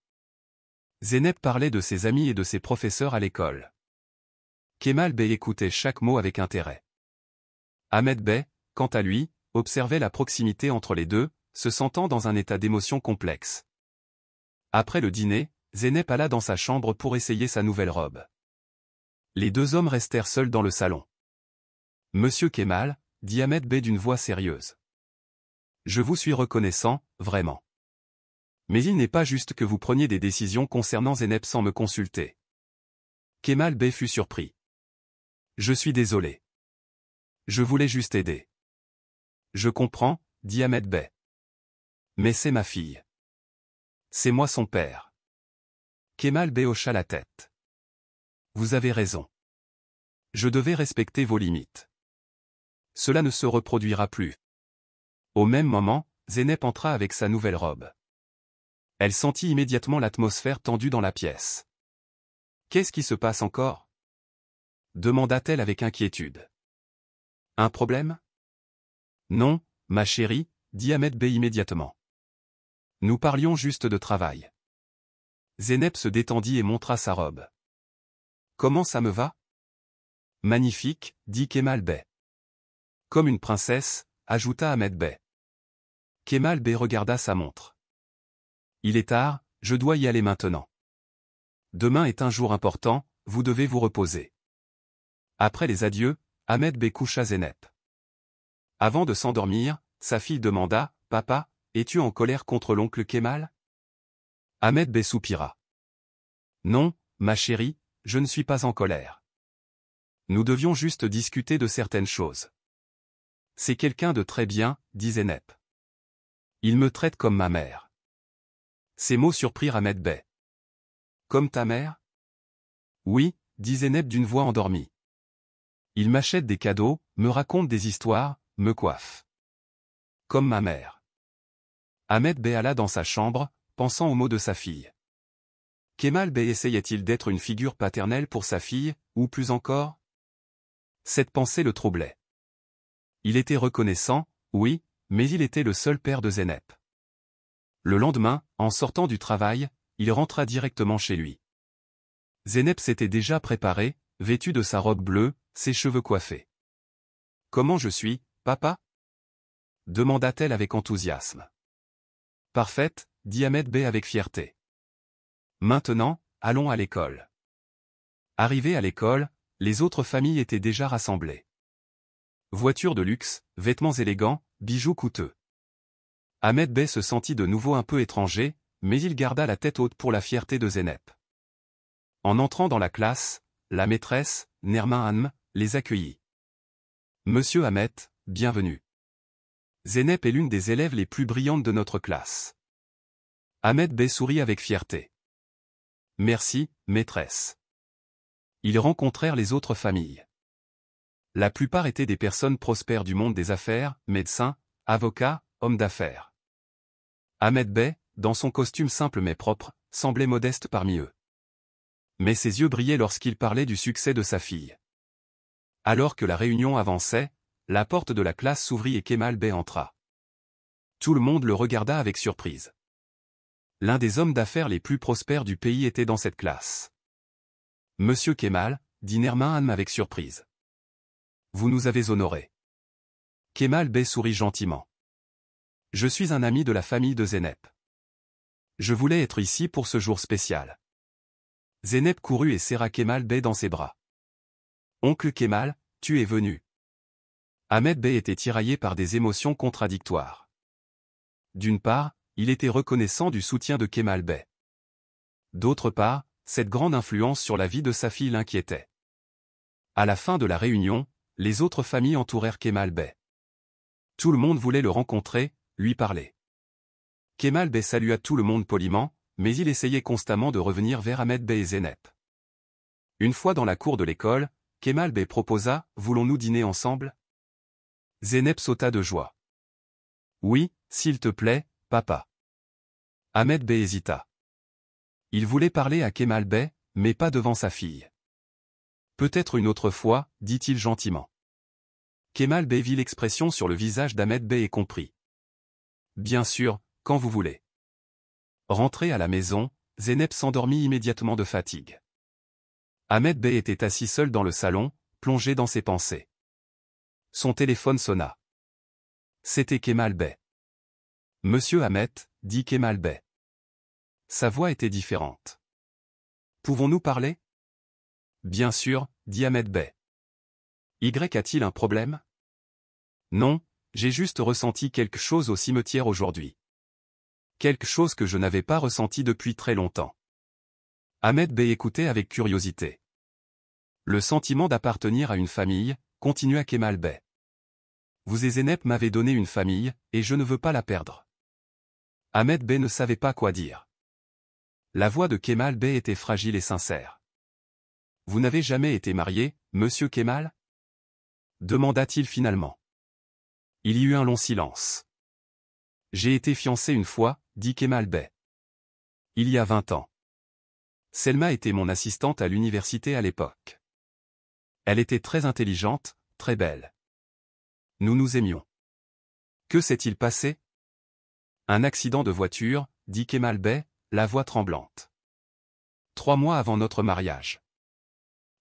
Zeynep parlait de ses amis et de ses professeurs à l'école. Kemal Bey écoutait chaque mot avec intérêt. Ahmed Bey, quant à lui, observait la proximité entre les deux, se sentant dans un état d'émotion complexe. Après le dîner, Zeynep alla dans sa chambre pour essayer sa nouvelle robe. Les deux hommes restèrent seuls dans le salon. Monsieur Kemal, dit Ahmed Bey d'une voix sérieuse. Je vous suis reconnaissant, vraiment. Mais il n'est pas juste que vous preniez des décisions concernant Zeynep sans me consulter. Kemal Bey fut surpris. Je suis désolé. Je voulais juste aider. Je comprends, dit Ahmed Bey. Mais c'est ma fille. C'est moi son père. Kemal Bey hocha la tête. Vous avez raison. Je devais respecter vos limites. Cela ne se reproduira plus. Au même moment, Zeynep entra avec sa nouvelle robe. Elle sentit immédiatement l'atmosphère tendue dans la pièce. Qu'est-ce qui se passe encore? Demanda-t-elle avec inquiétude. Un problème? Non, ma chérie, dit Ahmed Bey immédiatement. Nous parlions juste de travail. Zeynep se détendit et montra sa robe. Comment ça me va? Magnifique, dit Kemal Bey. Comme une princesse, ajouta Ahmed Bey. Kemal Bey regarda sa montre. Il est tard, je dois y aller maintenant. Demain est un jour important, vous devez vous reposer. Après les adieux, Ahmed Bey coucha Zeynep. Avant de s'endormir, sa fille demanda, « Papa, es-tu en colère contre l'oncle Kemal ?» Ahmed Bey soupira. « Non, ma chérie, je ne suis pas en colère. Nous devions juste discuter de certaines choses. » C'est quelqu'un de très bien, dit Zeynep. Il me traite comme ma mère. Ces mots surprirent Ahmed Bey. Comme ta mère? Oui, dit Zeynep d'une voix endormie. Il m'achète des cadeaux, me raconte des histoires, me coiffe. Comme ma mère. Ahmed Bey alla dans sa chambre, pensant aux mots de sa fille. Kemal Bey essayait-il d'être une figure paternelle pour sa fille, ou plus encore? Cette pensée le troublait. Il était reconnaissant, oui, mais il était le seul père de Zeynep. Le lendemain, en sortant du travail, il rentra directement chez lui. Zeynep s'était déjà préparée, vêtue de sa robe bleue, ses cheveux coiffés. « Comment je suis, papa ?» demanda-t-elle avec enthousiasme. « Parfaite, » dit Ahmed Bey avec fierté. « Maintenant, allons à l'école. » Arrivés à l'école, les autres familles étaient déjà rassemblées. Voitures de luxe, vêtements élégants, bijoux coûteux. Ahmed Bey se sentit de nouveau un peu étranger, mais il garda la tête haute pour la fierté de Zeynep. En entrant dans la classe, la maîtresse, Nermin Hanım, les accueillit. « Monsieur Ahmed, bienvenue. Zeynep est l'une des élèves les plus brillantes de notre classe. » Ahmed Bey sourit avec fierté. « Merci, maîtresse. » Ils rencontrèrent les autres familles. La plupart étaient des personnes prospères du monde des affaires, médecins, avocats, hommes d'affaires. Ahmed Bey, dans son costume simple mais propre, semblait modeste parmi eux. Mais ses yeux brillaient lorsqu'il parlait du succès de sa fille. Alors que la réunion avançait, la porte de la classe s'ouvrit et Kemal Bey entra. Tout le monde le regarda avec surprise. L'un des hommes d'affaires les plus prospères du pays était dans cette classe. « Monsieur Kemal » dit Nermin Hanım avec surprise. « Vous nous avez honorés. » Kemal Bey sourit gentiment. « Je suis un ami de la famille de Zeynep. Je voulais être ici pour ce jour spécial. » Zeynep courut et serra Kemal Bey dans ses bras. « Oncle Kemal, tu es venu. » Ahmed Bey était tiraillé par des émotions contradictoires. D'une part, il était reconnaissant du soutien de Kemal Bey. D'autre part, cette grande influence sur la vie de sa fille l'inquiétait. À la fin de la réunion, les autres familles entourèrent Kemal Bey. Tout le monde voulait le rencontrer, lui parler. Kemal Bey salua tout le monde poliment, mais il essayait constamment de revenir vers Ahmed Bey et Zeynep. Une fois dans la cour de l'école, Kemal Bey proposa « Voulons-nous dîner ensemble ?» Zeynep sauta de joie. « Oui, s'il te plaît, papa. » Ahmed Bey hésita. Il voulait parler à Kemal Bey, mais pas devant sa fille. « Peut-être une autre fois, » dit-il gentiment. Kemal Bey vit l'expression sur le visage d'Ahmed Bey et comprit. « Bien sûr, quand vous voulez. » Rentré à la maison, Zeynep s'endormit immédiatement de fatigue. Ahmed Bey était assis seul dans le salon, plongé dans ses pensées. Son téléphone sonna. C'était Kemal Bey. « Monsieur Ahmed » dit Kemal Bey. Sa voix était différente. « Pouvons-nous parler ?» Bien sûr, dit Ahmed Bey. Y a-t-il un problème? Non, j'ai juste ressenti quelque chose au cimetière aujourd'hui. Quelque chose que je n'avais pas ressenti depuis très longtemps. Ahmed Bey écoutait avec curiosité. Le sentiment d'appartenir à une famille, continua Kemal Bey. Vous et Zeynep m'avez donné une famille, et je ne veux pas la perdre. Ahmed Bey ne savait pas quoi dire. La voix de Kemal Bey était fragile et sincère. Vous n'avez jamais été marié, monsieur Kemal? Demanda-t-il finalement. Il y eut un long silence. J'ai été fiancé une fois, dit Kemal Bey. Il y a 20 ans. Selma était mon assistante à l'université à l'époque. Elle était très intelligente, très belle. Nous nous aimions. Que s'est-il passé? Un accident de voiture, dit Kemal Bey, la voix tremblante. 3 mois avant notre mariage.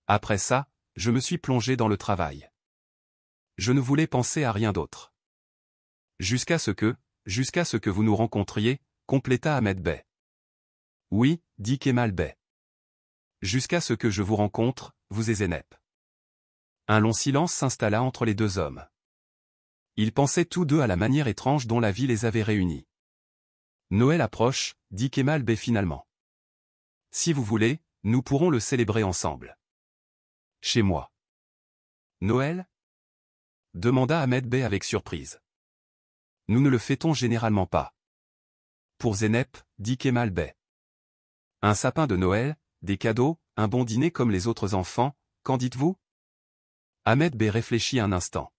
Après ça, je me suis plongé dans le travail. Je ne voulais penser à rien d'autre. Jusqu'à ce que vous nous rencontriez, compléta Ahmed Bey. Oui, dit Kemal Bey. Jusqu'à ce que je vous rencontre, vous et Zeynep. Un long silence s'installa entre les deux hommes. Ils pensaient tous deux à la manière étrange dont la vie les avait réunis. Noël approche, dit Kemal Bey finalement. Si vous voulez, nous pourrons le célébrer ensemble. Chez moi. Noël? Demanda Ahmed Bey avec surprise. Nous ne le fêtons généralement pas. Pour Zeynep, dit Kemal Bey. Un sapin de Noël, des cadeaux, un bon dîner comme les autres enfants, qu'en dites-vous? Ahmed Bey réfléchit un instant.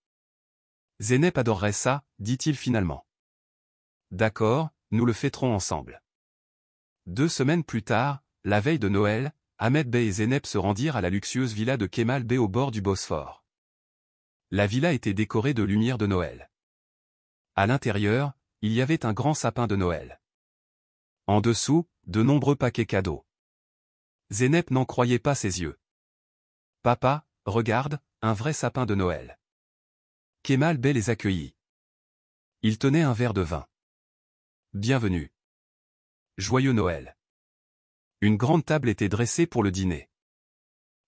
Zeynep adorerait ça, dit-il finalement. D'accord, nous le fêterons ensemble. 2 semaines plus tard, la veille de Noël, Ahmed Bey et Zeynep se rendirent à la luxueuse villa de Kemal Bey au bord du Bosphore. La villa était décorée de lumières de Noël. À l'intérieur, il y avait un grand sapin de Noël. En dessous, de nombreux paquets cadeaux. Zeynep n'en croyait pas ses yeux. Papa, regarde, un vrai sapin de Noël. Kemal Bey les accueillit. Il tenait un verre de vin. Bienvenue. Joyeux Noël. Une grande table était dressée pour le dîner.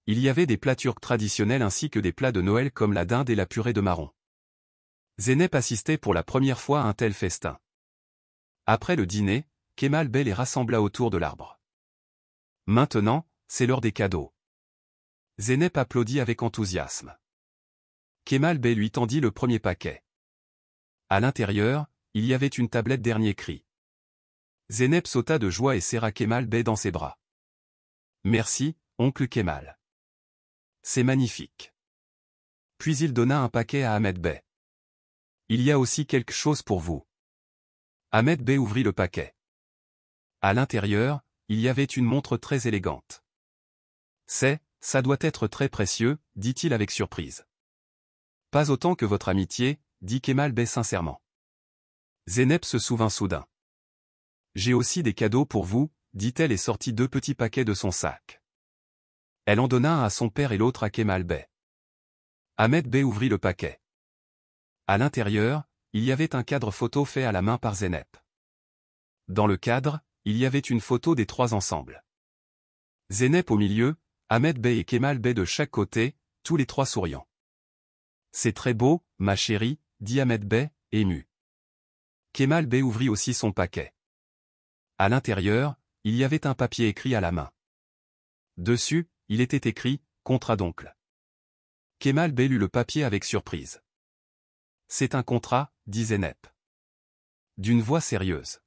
Il y avait des plats turcs traditionnels ainsi que des plats de Noël comme la dinde et la purée de marron. Zeynep assistait pour la première fois à un tel festin. Après le dîner, Kemal Bey les rassembla autour de l'arbre. Maintenant, c'est l'heure des cadeaux. Zeynep applaudit avec enthousiasme. Kemal Bey lui tendit le premier paquet. À l'intérieur, il y avait une tablette dernier cri. Zeynep sauta de joie et serra Kemal Bey dans ses bras. Merci, oncle Kemal. C'est magnifique. Puis il donna un paquet à Ahmed Bey. Il y a aussi quelque chose pour vous. Ahmed Bey ouvrit le paquet. À l'intérieur, il y avait une montre très élégante. Ça doit être très précieux, dit-il avec surprise. Pas autant que votre amitié, dit Kemal Bey sincèrement. Zeynep se souvint soudain. J'ai aussi des cadeaux pour vous, dit-elle et sortit 2 petits paquets de son sac. Elle en donna un à son père et l'autre à Kemal Bey. Ahmed Bey ouvrit le paquet. À l'intérieur, il y avait un cadre photo fait à la main par Zeynep. Dans le cadre, il y avait une photo des 3 ensemble. Zeynep au milieu, Ahmed Bey et Kemal Bey de chaque côté, tous les 3 souriants. C'est très beau, ma chérie, dit Ahmed Bey, ému. Kemal Bey ouvrit aussi son paquet. À l'intérieur, il y avait un papier écrit à la main. Dessus, il était écrit « Contrat d'oncle ». Kemal Bey lut le papier avec surprise. C'est un contrat, dit Zeynep. D'une voix sérieuse.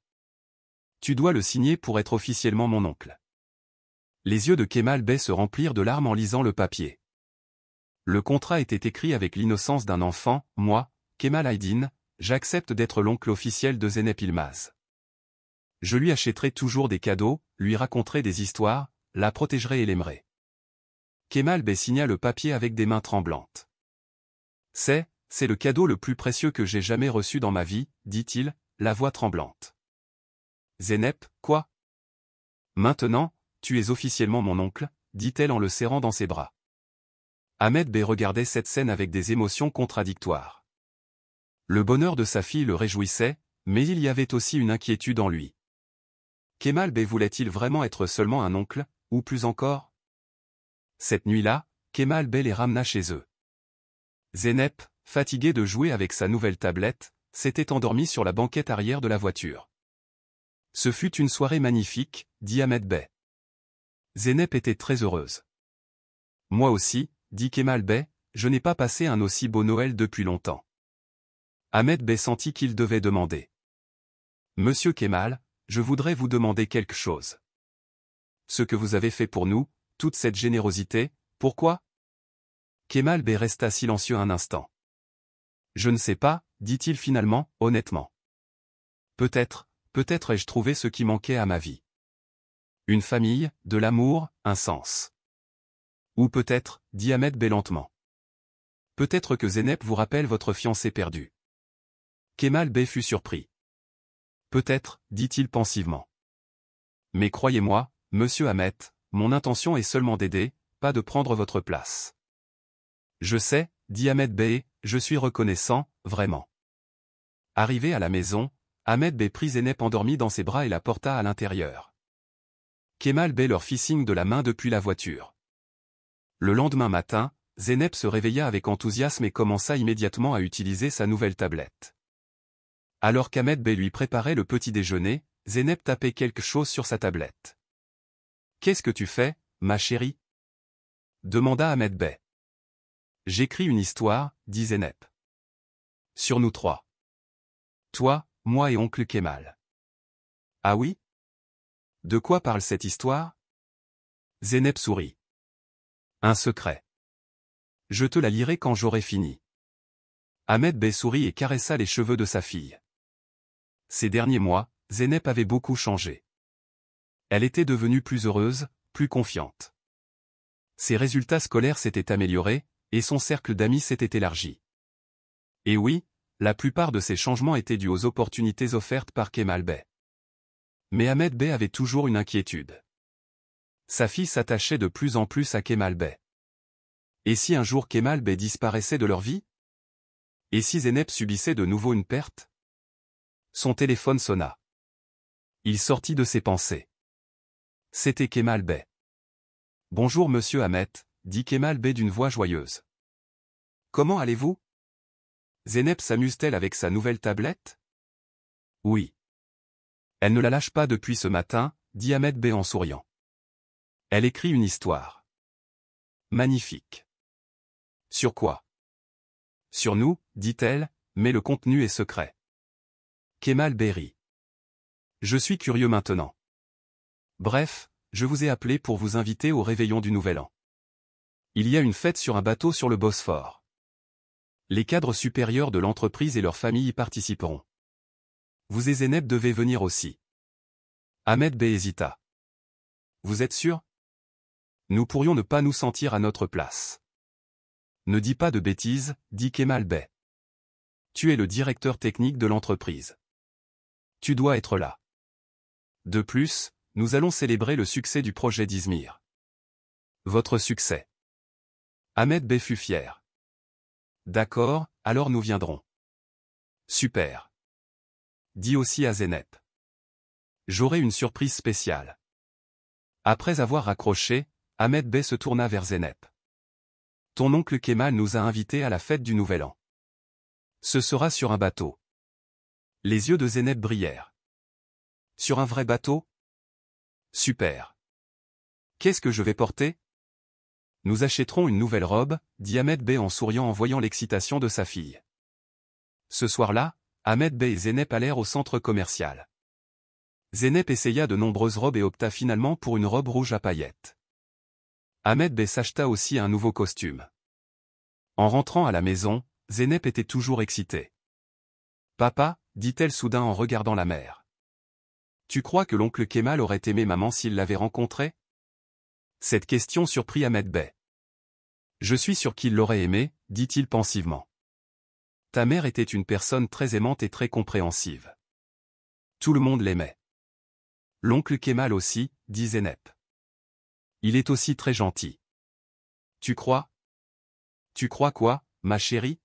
Tu dois le signer pour être officiellement mon oncle. Les yeux de Kemal Bey se remplirent de larmes en lisant le papier. Le contrat était écrit avec l'innocence d'un enfant, moi, Kemal Aydin, j'accepte d'être l'oncle officiel de Zeynep Yılmaz. Je lui achèterai toujours des cadeaux, lui raconterai des histoires, la protégerai et l'aimerai. Kemal Bey signa le papier avec des mains tremblantes. C'est le cadeau le plus précieux que j'ai jamais reçu dans ma vie, dit-il, la voix tremblante. Zeynep, quoi? Maintenant, tu es officiellement mon oncle, dit-elle en le serrant dans ses bras. Ahmed Bey regardait cette scène avec des émotions contradictoires. Le bonheur de sa fille le réjouissait, mais il y avait aussi une inquiétude en lui. Kemal Bey voulait-il vraiment être seulement un oncle, ou plus encore? Cette nuit-là, Kemal Bey les ramena chez eux. Zeynep, fatiguée de jouer avec sa nouvelle tablette, s'était endormie sur la banquette arrière de la voiture. Ce fut une soirée magnifique, dit Ahmed Bey. Zeynep était très heureuse. Moi aussi, dit Kemal Bey, je n'ai pas passé un aussi beau Noël depuis longtemps. Ahmed Bey sentit qu'il devait demander. Monsieur Kemal, je voudrais vous demander quelque chose. Ce que vous avez fait pour nous, toute cette générosité, pourquoi? Kemal Bey resta silencieux un instant. Je ne sais pas, dit-il finalement, honnêtement. Peut-être ai-je trouvé ce qui manquait à ma vie. Une famille, de l'amour, un sens. Ou peut-être, dit Ahmed Bey lentement. Peut-être que Zeynep vous rappelle votre fiancé perdu. Kemal Bey fut surpris. Peut-être, dit-il pensivement. Mais croyez-moi, monsieur Ahmed, mon intention est seulement d'aider, pas de prendre votre place. Je sais, dit Ahmed Bey, je suis reconnaissant, vraiment. Arrivé à la maison, Ahmed Bey prit Zeynep endormie dans ses bras et la porta à l'intérieur. Kemal Bey leur fit signe de la main depuis la voiture. Le lendemain matin, Zeynep se réveilla avec enthousiasme et commença immédiatement à utiliser sa nouvelle tablette. Alors qu'Ahmed Bey lui préparait le petit déjeuner, Zeynep tapait quelque chose sur sa tablette. « Qu'est-ce que tu fais, ma chérie ?» demanda Ahmed Bey. « J'écris une histoire, » dit Zeynep. « Sur nous 3. Toi, moi et oncle Kemal. »« Ah oui? De quoi parle cette histoire ?» Zeynep sourit. « Un secret. Je te la lirai quand j'aurai fini. » Ahmed Bey sourit et caressa les cheveux de sa fille. Ces derniers mois, Zeynep avait beaucoup changé. Elle était devenue plus heureuse, plus confiante. Ses résultats scolaires s'étaient améliorés, et son cercle d'amis s'était élargi. Et oui, la plupart de ces changements étaient dus aux opportunités offertes par Kemal Bey. Mais Ahmed Bey avait toujours une inquiétude. Sa fille s'attachait de plus en plus à Kemal Bey. Et si un jour Kemal Bey disparaissait de leur vie? Et si Zeynep subissait de nouveau une perte? Son téléphone sonna. Il sortit de ses pensées. C'était Kemal Bey. « Bonjour monsieur Ahmet », dit Kemal Bey d'une voix joyeuse. « Comment allez-vous? Zeynep s'amuse-t-elle avec sa nouvelle tablette? Oui. Elle ne la lâche pas depuis ce matin, dit Ahmet Bey en souriant. Elle écrit une histoire. Magnifique. Sur quoi? Sur nous, dit-elle, mais le contenu est secret. Kemal Bey rit. Je suis curieux maintenant. Bref, je vous ai appelé pour vous inviter au réveillon du Nouvel An. Il y a une fête sur un bateau sur le Bosphore. Les cadres supérieurs de l'entreprise et leurs familles y participeront. Vous et Zeynep devez venir aussi. Ahmet Bey hésita. Vous êtes sûr? Nous pourrions ne pas nous sentir à notre place. Ne dis pas de bêtises, dit Kemal Bey. Tu es le directeur technique de l'entreprise. Tu dois être là. De plus, nous allons célébrer le succès du projet d'Izmir. Votre succès. Ahmet Bey fut fier. D'accord, alors nous viendrons. Super. Dis aussi à Zeynep. J'aurai une surprise spéciale. Après avoir raccroché, Ahmet Bey se tourna vers Zeynep. Ton oncle Kemal nous a invités à la fête du Nouvel An. Ce sera sur un bateau. Les yeux de Zeynep brillèrent. Sur un vrai bateau? Super. Qu'est-ce que je vais porter? Nous achèterons une nouvelle robe, dit Ahmet Bey en souriant en voyant l'excitation de sa fille. Ce soir-là, Ahmet Bey et Zeynep allèrent au centre commercial. Zeynep essaya de nombreuses robes et opta finalement pour une robe rouge à paillettes. Ahmet Bey s'acheta aussi un nouveau costume. En rentrant à la maison, Zeynep était toujours excitée. « Papa », dit-elle soudain en regardant la mère. « Tu crois que l'oncle Kemal aurait aimé maman s'il l'avait rencontrée ?» Cette question surprit Ahmet Bey. « Je suis sûr qu'il l'aurait aimé, » dit-il pensivement. « Ta mère était une personne très aimante et très compréhensive. Tout le monde l'aimait. L'oncle Kemal aussi, dit Zeynep. Il est aussi très gentil. Tu crois? Tu crois quoi, ma chérie?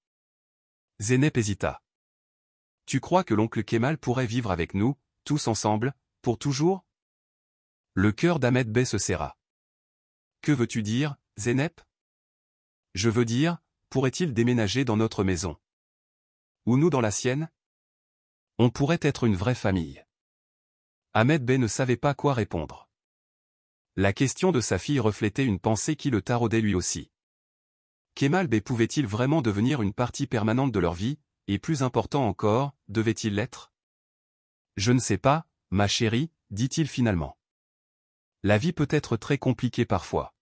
Zeynep hésita. Tu crois que l'oncle Kemal pourrait vivre avec nous, tous ensemble, pour toujours? Le cœur d'Ahmet Bey se serra. Que veux-tu dire, Zeynep? Je veux dire, pourrait-il déménager dans notre maison? Ou nous dans la sienne? On pourrait être une vraie famille. Ahmet Bey ne savait pas quoi répondre. La question de sa fille reflétait une pensée qui le taraudait lui aussi. Kemal Bey pouvait-il vraiment devenir une partie permanente de leur vie, et plus important encore, devait-il l'être? Je ne sais pas, ma chérie, dit-il finalement. La vie peut être très compliquée parfois.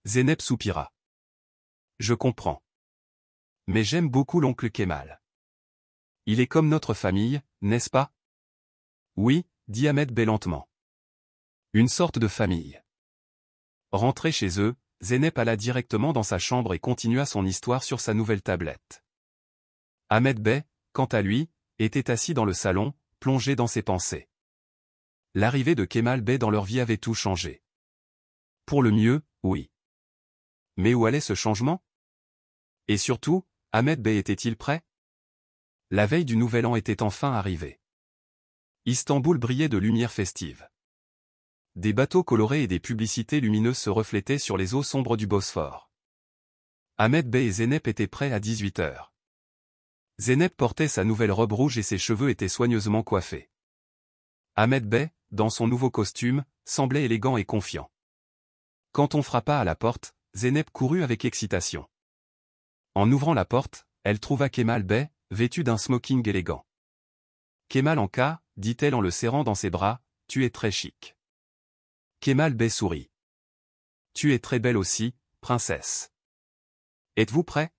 Zeynep soupira. Je comprends. Mais j'aime beaucoup l'oncle Kemal. Il est comme notre famille, n'est-ce pas? Oui, dit Ahmet Bey lentement. Une sorte de famille. Rentré chez eux, Zeynep alla directement dans sa chambre et continua son histoire sur sa nouvelle tablette. Ahmet Bey, quant à lui, était assis dans le salon, plongé dans ses pensées. L'arrivée de Kemal Bey dans leur vie avait tout changé. Pour le mieux, oui. Mais où allait ce changement? Et surtout, Ahmet Bey était-il prêt? La veille du Nouvel An était enfin arrivée. Istanbul brillait de lumières festives. Des bateaux colorés et des publicités lumineuses se reflétaient sur les eaux sombres du Bosphore. Ahmet Bey et Zeynep étaient prêts à 18h. Zeynep portait sa nouvelle robe rouge et ses cheveux étaient soigneusement coiffés. Ahmet Bey, dans son nouveau costume, semblait élégant et confiant. Quand on frappa à la porte, Zeynep courut avec excitation. En ouvrant la porte, elle trouva Kemal Bey, vêtu d'un smoking élégant. « Kemal Anka », dit-elle en le serrant dans ses bras, « tu es très chic. » Kemal Bey sourit. « Tu es très belle aussi, princesse. Êtes-vous prêts? »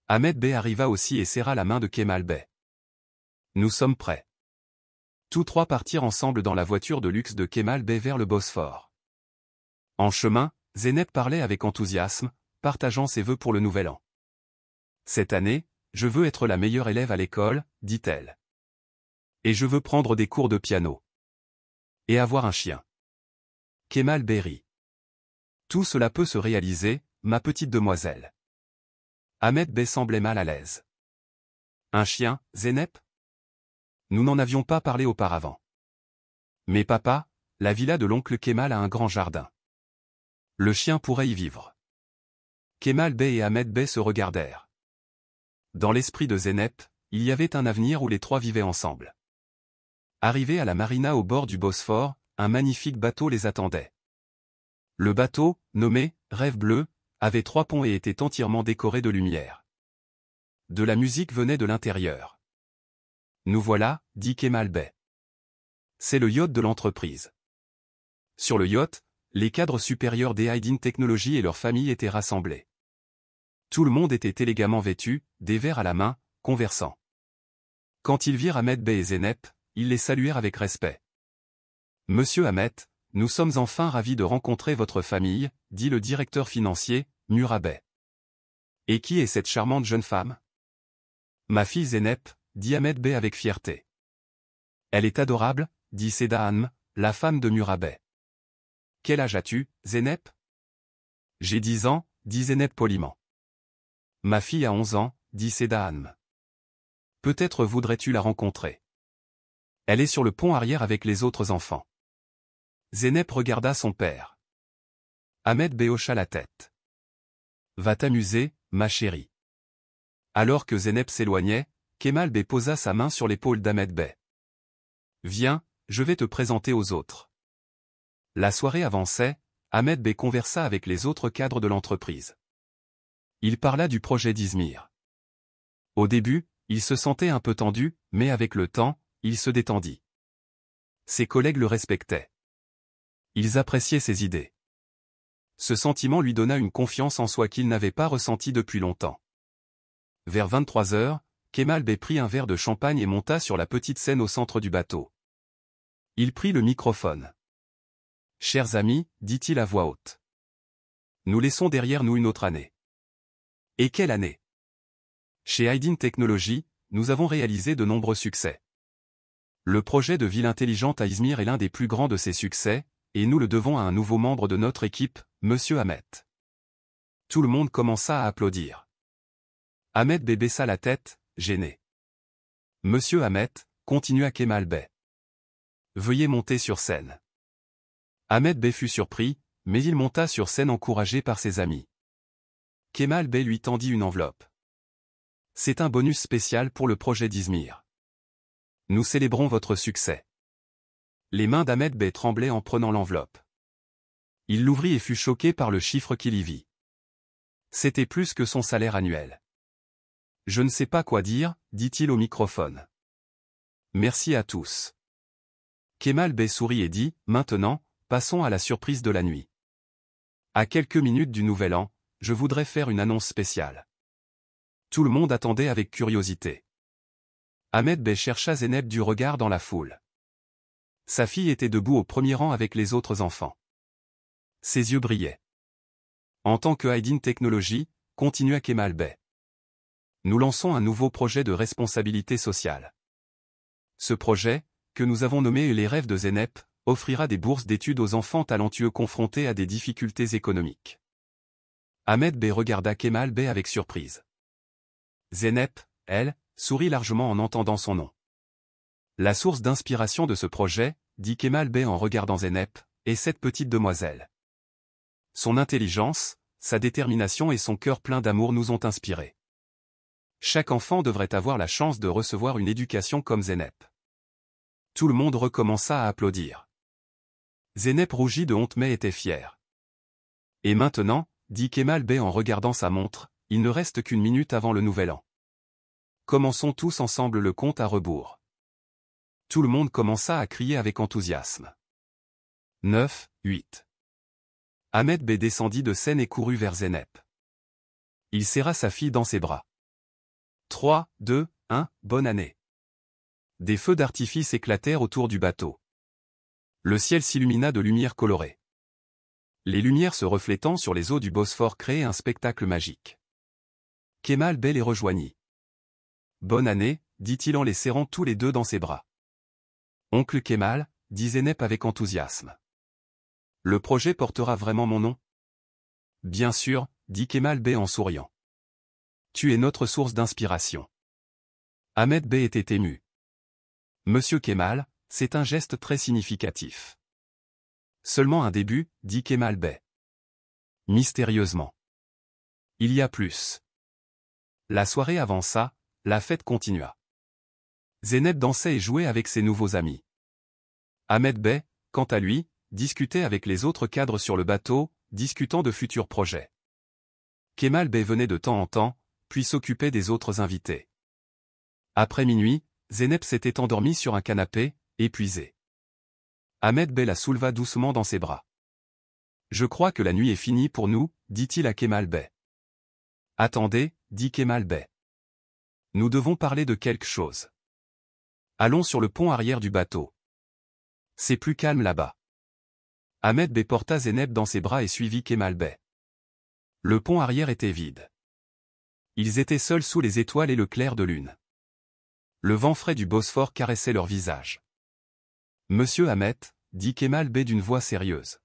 Ahmet Bey arriva aussi et serra la main de Kemal Bey. « Nous sommes prêts. » Tous trois partirent ensemble dans la voiture de luxe de Kemal Bey vers le Bosphore. En chemin, Zeynep parlait avec enthousiasme, partageant ses vœux pour le Nouvel An. « Cette année, je veux être la meilleure élève à l'école, dit-elle. Et je veux prendre des cours de piano. Et avoir un chien. Kemal Bey. Tout cela peut se réaliser, ma petite demoiselle. Ahmed Bey semblait mal à l'aise. Un chien, Zeynep? Nous n'en avions pas parlé auparavant. Mais papa, la villa de l'oncle Kemal a un grand jardin. Le chien pourrait y vivre. Kemal Bey et Ahmed Bey se regardèrent. Dans l'esprit de Zeynep, il y avait un avenir où les trois vivaient ensemble. Arrivés à la marina au bord du Bosphore, un magnifique bateau les attendait. Le bateau, nommé « Rêve bleu », avait 3 ponts et était entièrement décoré de lumière. De la musique venait de l'intérieur. « Nous voilà », dit Kemal Bey. C'est le yacht de l'entreprise. Sur le yacht, les cadres supérieurs d'E-Hydin Technologies et leurs familles étaient rassemblés. Tout le monde était élégamment vêtu, des verres à la main, conversant. Quand ils virent Ahmed Bey et Zeynep, ils les saluèrent avec respect. « Monsieur Ahmed, nous sommes enfin ravis de rencontrer votre famille, » dit le directeur financier, Murad Bey. « Et qui est cette charmante jeune femme ? » « Ma fille Zeynep, » dit Ahmed Bey avec fierté. « Elle est adorable, » dit Seda Hanm, la femme de Murad Bey. « Quel âge as-tu, Zeynep ? » « J'ai 10 ans, » dit Zeynep poliment. « Ma fille a 11 ans, » dit Seda Hanm. « Peut-être voudrais-tu la rencontrer. Elle est sur le pont arrière avec les autres enfants. » Zeynep regarda son père. Ahmed Bey hocha la tête. « Va t'amuser, ma chérie. » Alors que Zeynep s'éloignait, Kemal Bey posa sa main sur l'épaule d'Ahmed Bey. « Viens, je vais te présenter aux autres. » La soirée avançait, Ahmed Bey conversa avec les autres cadres de l'entreprise. Il parla du projet d'Izmir. Au début, il se sentait un peu tendu, mais avec le temps, il se détendit. Ses collègues le respectaient. Ils appréciaient ses idées. Ce sentiment lui donna une confiance en soi qu'il n'avait pas ressentie depuis longtemps. Vers 23 heures, Kemal Bey prit un verre de champagne et monta sur la petite scène au centre du bateau. Il prit le microphone. « Chers amis, dit-il à voix haute. Nous laissons derrière nous une autre année. » « Et quelle année ?» Chez E-Hydin Technologies, nous avons réalisé de nombreux succès. Le projet de ville intelligente à Izmir est l'un des plus grands de ces succès, et nous le devons à un nouveau membre de notre équipe, Monsieur Ahmed. Tout le monde commença à applaudir. Ahmed Bey baissa la tête, gêné. Monsieur Ahmed, continua Kemal Bey. Veuillez monter sur scène. Ahmed Bey fut surpris, mais il monta sur scène encouragé par ses amis. Kemal Bey lui tendit une enveloppe. C'est un bonus spécial pour le projet d'Izmir. Nous célébrons votre succès. Les mains d'Ahmed Bey tremblaient en prenant l'enveloppe. Il l'ouvrit et fut choqué par le chiffre qu'il y vit. C'était plus que son salaire annuel. Je ne sais pas quoi dire, dit-il au microphone. Merci à tous. Kemal Bey sourit et dit, maintenant, passons à la surprise de la nuit. À quelques minutes du Nouvel An, je voudrais faire une annonce spéciale. Tout le monde attendait avec curiosité. Ahmed Bey chercha Zeynep du regard dans la foule. Sa fille était debout au premier rang avec les autres enfants. Ses yeux brillaient. En tant que E-Hydin Technologies, continua Kemal Bey. Nous lançons un nouveau projet de responsabilité sociale. Ce projet, que nous avons nommé Les rêves de Zeynep, offrira des bourses d'études aux enfants talentueux confrontés à des difficultés économiques. Ahmed Bey regarda Kemal Bey avec surprise. Zeynep, elle, sourit largement en entendant son nom. La source d'inspiration de ce projet, dit Kemal Bey en regardant Zeynep, est cette petite demoiselle. Son intelligence, sa détermination et son cœur plein d'amour nous ont inspirés. Chaque enfant devrait avoir la chance de recevoir une éducation comme Zeynep. Tout le monde recommença à applaudir. Zeynep rougit de honte mais était fière. Et maintenant, dit Kemal Bey en regardant sa montre, il ne reste qu'une minute avant le Nouvel An. Commençons tous ensemble le compte à rebours. Tout le monde commença à crier avec enthousiasme. 9, 8. Ahmed Bey descendit de scène et courut vers Zeynep. Il serra sa fille dans ses bras. 3, 2, 1, bonne année. Des feux d'artifice éclatèrent autour du bateau. Le ciel s'illumina de lumières colorées. Les lumières se reflétant sur les eaux du Bosphore créaient un spectacle magique. Kemal Bey les rejoignit. Bonne année, dit-il en les serrant tous les deux dans ses bras. Oncle Kemal, dit Zeynep avec enthousiasme. Le projet portera vraiment mon nom? Bien sûr, dit Kemal Bey en souriant. Tu es notre source d'inspiration. Ahmed Bey était ému. Monsieur Kemal, c'est un geste très significatif. Seulement un début, dit Kemal Bey. Mystérieusement. Il y a plus. La soirée avança, la fête continua. Zeynep dansait et jouait avec ses nouveaux amis. Ahmed Bey, quant à lui, discutait avec les autres cadres sur le bateau, discutant de futurs projets. Kemal Bey venait de temps en temps, puis s'occupait des autres invités. Après minuit, Zeynep s'était endormie sur un canapé, épuisée. Ahmed Bey la souleva doucement dans ses bras. « Je crois que la nuit est finie pour nous, dit-il à Kemal Bey. « Attendez, dit Kemal Bey. Nous devons parler de quelque chose. Allons sur le pont arrière du bateau. C'est plus calme là-bas. » Ahmed Bey porta Zeynep dans ses bras et suivit Kemal Bey. Le pont arrière était vide. Ils étaient seuls sous les étoiles et le clair de lune. Le vent frais du Bosphore caressait leur visage. « Monsieur Ahmed, dit Kemal Bey d'une voix sérieuse.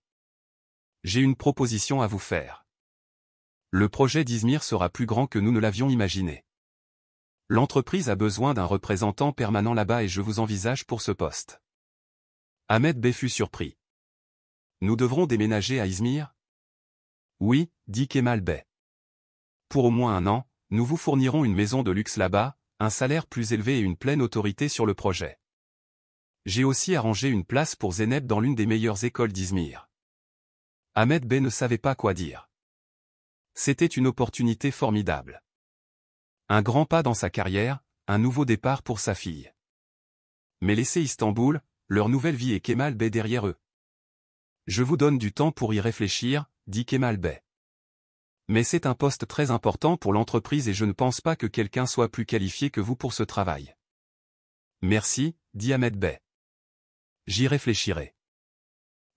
J'ai une proposition à vous faire. Le projet d'Izmir sera plus grand que nous ne l'avions imaginé. L'entreprise a besoin d'un représentant permanent là-bas et je vous envisage pour ce poste. » Ahmed Bey fut surpris. « Nous devrons déménager à Izmir? » Oui, dit Kemal Bey. Pour au moins un an, nous vous fournirons une maison de luxe là-bas, un salaire plus élevé et une pleine autorité sur le projet. J'ai aussi arrangé une place pour Zeynep dans l'une des meilleures écoles d'Izmir. Ahmed Bey ne savait pas quoi dire. C'était une opportunité formidable. Un grand pas dans sa carrière, un nouveau départ pour sa fille. Mais laisser Istanbul, leur nouvelle vie et Kemal Bey derrière eux. Je vous donne du temps pour y réfléchir, dit Kemal Bey. Mais c'est un poste très important pour l'entreprise et je ne pense pas que quelqu'un soit plus qualifié que vous pour ce travail. Merci, dit Ahmed Bey. J'y réfléchirai.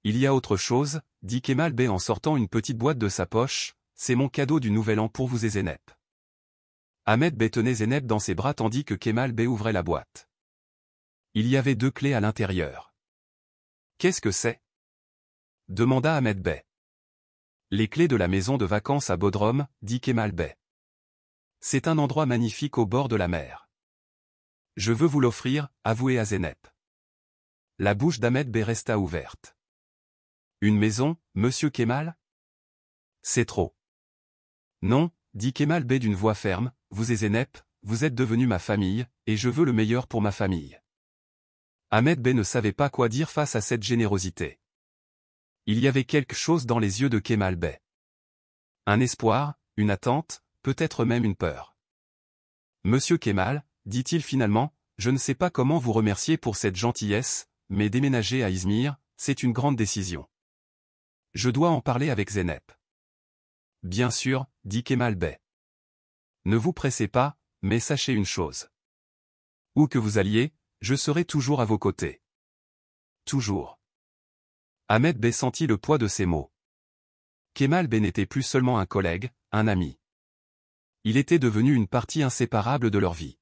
Il y a autre chose, dit Kemal Bey en sortant une petite boîte de sa poche, c'est mon cadeau du nouvel an pour vous et Zeynep. Ahmed Bey tenait Zeynep dans ses bras tandis que Kemal Bey ouvrait la boîte. Il y avait 2 clés à l'intérieur. Qu'est-ce que c'est? Demanda Ahmed Bey. Les clés de la maison de vacances à Bodrum, dit Kemal Bey. C'est un endroit magnifique au bord de la mer. Je veux vous l'offrir, avouez à Zeynep. La bouche d'Ahmed Bey resta ouverte. Une maison, monsieur Kemal? C'est trop. Non, dit Kemal Bey d'une voix ferme, vous et Zeynep, vous êtes devenus ma famille, et je veux le meilleur pour ma famille. Ahmed Bey ne savait pas quoi dire face à cette générosité. Il y avait quelque chose dans les yeux de Kemal Bey. Un espoir, une attente, peut-être même une peur. Monsieur Kemal, dit-il finalement, je ne sais pas comment vous remercier pour cette gentillesse, mais déménager à Izmir, c'est une grande décision. Je dois en parler avec Zeynep. Bien sûr, dit Kemal Bey. Ne vous pressez pas, mais sachez une chose. Où que vous alliez, je serai toujours à vos côtés. Toujours. Ahmed Bey sentit le poids de ces mots. Kemal Bey n'était plus seulement un collègue, un ami. Il était devenu une partie inséparable de leur vie.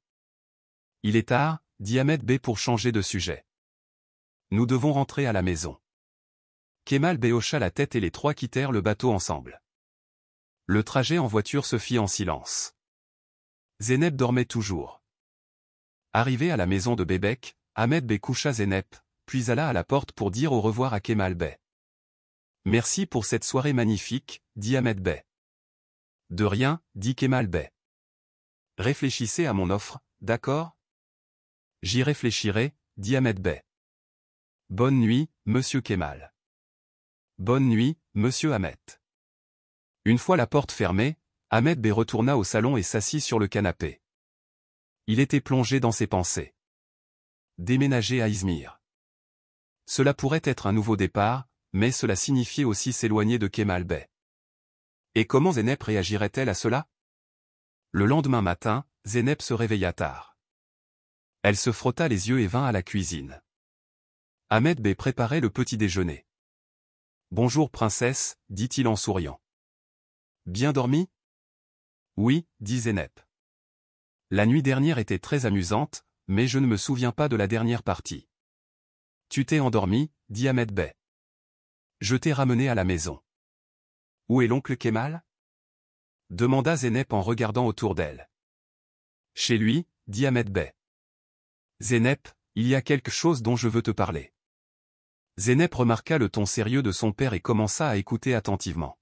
Il est tard, dit Ahmed Bey pour changer de sujet. Nous devons rentrer à la maison. Kemal Bey hocha la tête et les trois quittèrent le bateau ensemble. Le trajet en voiture se fit en silence. Zeynep dormait toujours. Arrivé à la maison de Bebek, Ahmed Bey coucha Zeynep, puis alla à la porte pour dire au revoir à Kemal Bey. Merci pour cette soirée magnifique, dit Ahmed Bey. De rien, dit Kemal Bey. Réfléchissez à mon offre, d'accord? J'y réfléchirai, dit Ahmed Bey. Bonne nuit, monsieur Kemal. Bonne nuit, monsieur Ahmed. Une fois la porte fermée, Ahmed Bey retourna au salon et s'assit sur le canapé. Il était plongé dans ses pensées. Déménager à Izmir. Cela pourrait être un nouveau départ, mais cela signifiait aussi s'éloigner de Kemal Bey. Et comment Zeynep réagirait-elle à cela? Le lendemain matin, Zeynep se réveilla tard. Elle se frotta les yeux et vint à la cuisine. Ahmed Bey préparait le petit déjeuner. « Bonjour princesse, dit-il en souriant. Bien dormi? Oui, dit Zeynep. La nuit dernière était très amusante, mais je ne me souviens pas de la dernière partie. Tu t'es endormi, dit Ahmed Bey. Je t'ai ramené à la maison. Où est l'oncle Kemal? Demanda Zeynep en regardant autour d'elle. Chez lui, dit Ahmed Bey. Zeynep, il y a quelque chose dont je veux te parler. Zeynep remarqua le ton sérieux de son père et commença à écouter attentivement.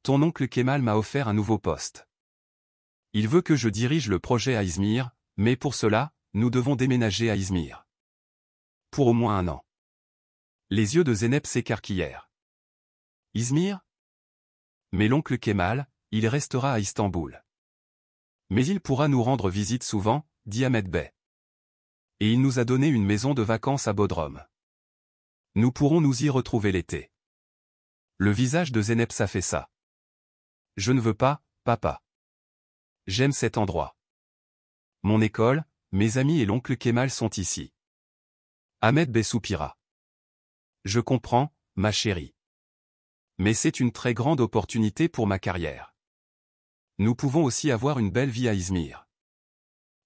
Ton oncle Kemal m'a offert un nouveau poste. Il veut que je dirige le projet à Izmir, mais pour cela, nous devons déménager à Izmir. Pour au moins 1 an. Les yeux de Zeynep s'écarquillèrent. Izmir? Mais l'oncle Kemal, il restera à Istanbul. Mais il pourra nous rendre visite souvent, dit Ahmed Bey. Et il nous a donné une maison de vacances à Bodrum. Nous pourrons nous y retrouver l'été. Le visage de Zeynep s'affaissa. Je ne veux pas, papa. J'aime cet endroit. Mon école, mes amis et l'oncle Kemal sont ici. Ahmed Bey soupira. Je comprends, ma chérie. Mais c'est une très grande opportunité pour ma carrière. Nous pouvons aussi avoir une belle vie à Izmir.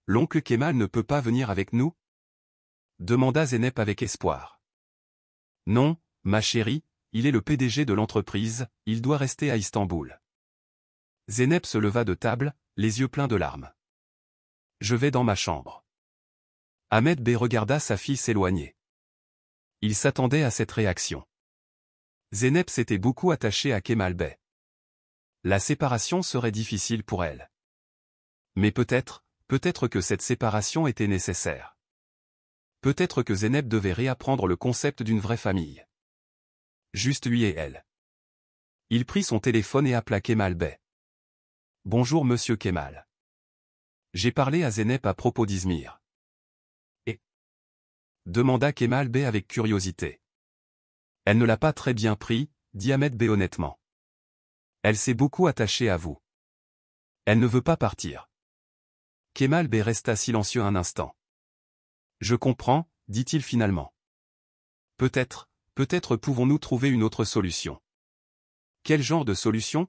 L'oncle Kemal ne peut pas venir avec nous? Demanda Zeynep avec espoir. Non, ma chérie, il est le PDG de l'entreprise, il doit rester à Istanbul. Zeynep se leva de table, les yeux pleins de larmes. Je vais dans ma chambre. Ahmed Bey regarda sa fille s'éloigner. Il s'attendait à cette réaction. Zeynep s'était beaucoup attachée à Kemal Bey. La séparation serait difficile pour elle. Mais peut-être que cette séparation était nécessaire. Peut-être que Zeynep devait réapprendre le concept d'une vraie famille. Juste lui et elle. Il prit son téléphone et appela Kemal Bey. Bonjour monsieur Kemal. J'ai parlé à Zeynep à propos d'Izmir. Et? Demanda Kemal Bey avec curiosité. Elle ne l'a pas très bien pris, dit Ahmed Bey honnêtement. Elle s'est beaucoup attachée à vous. Elle ne veut pas partir. Kemal Bey resta silencieux un instant. Je comprends, dit-il finalement. Peut-être pouvons-nous trouver une autre solution. Quel genre de solution?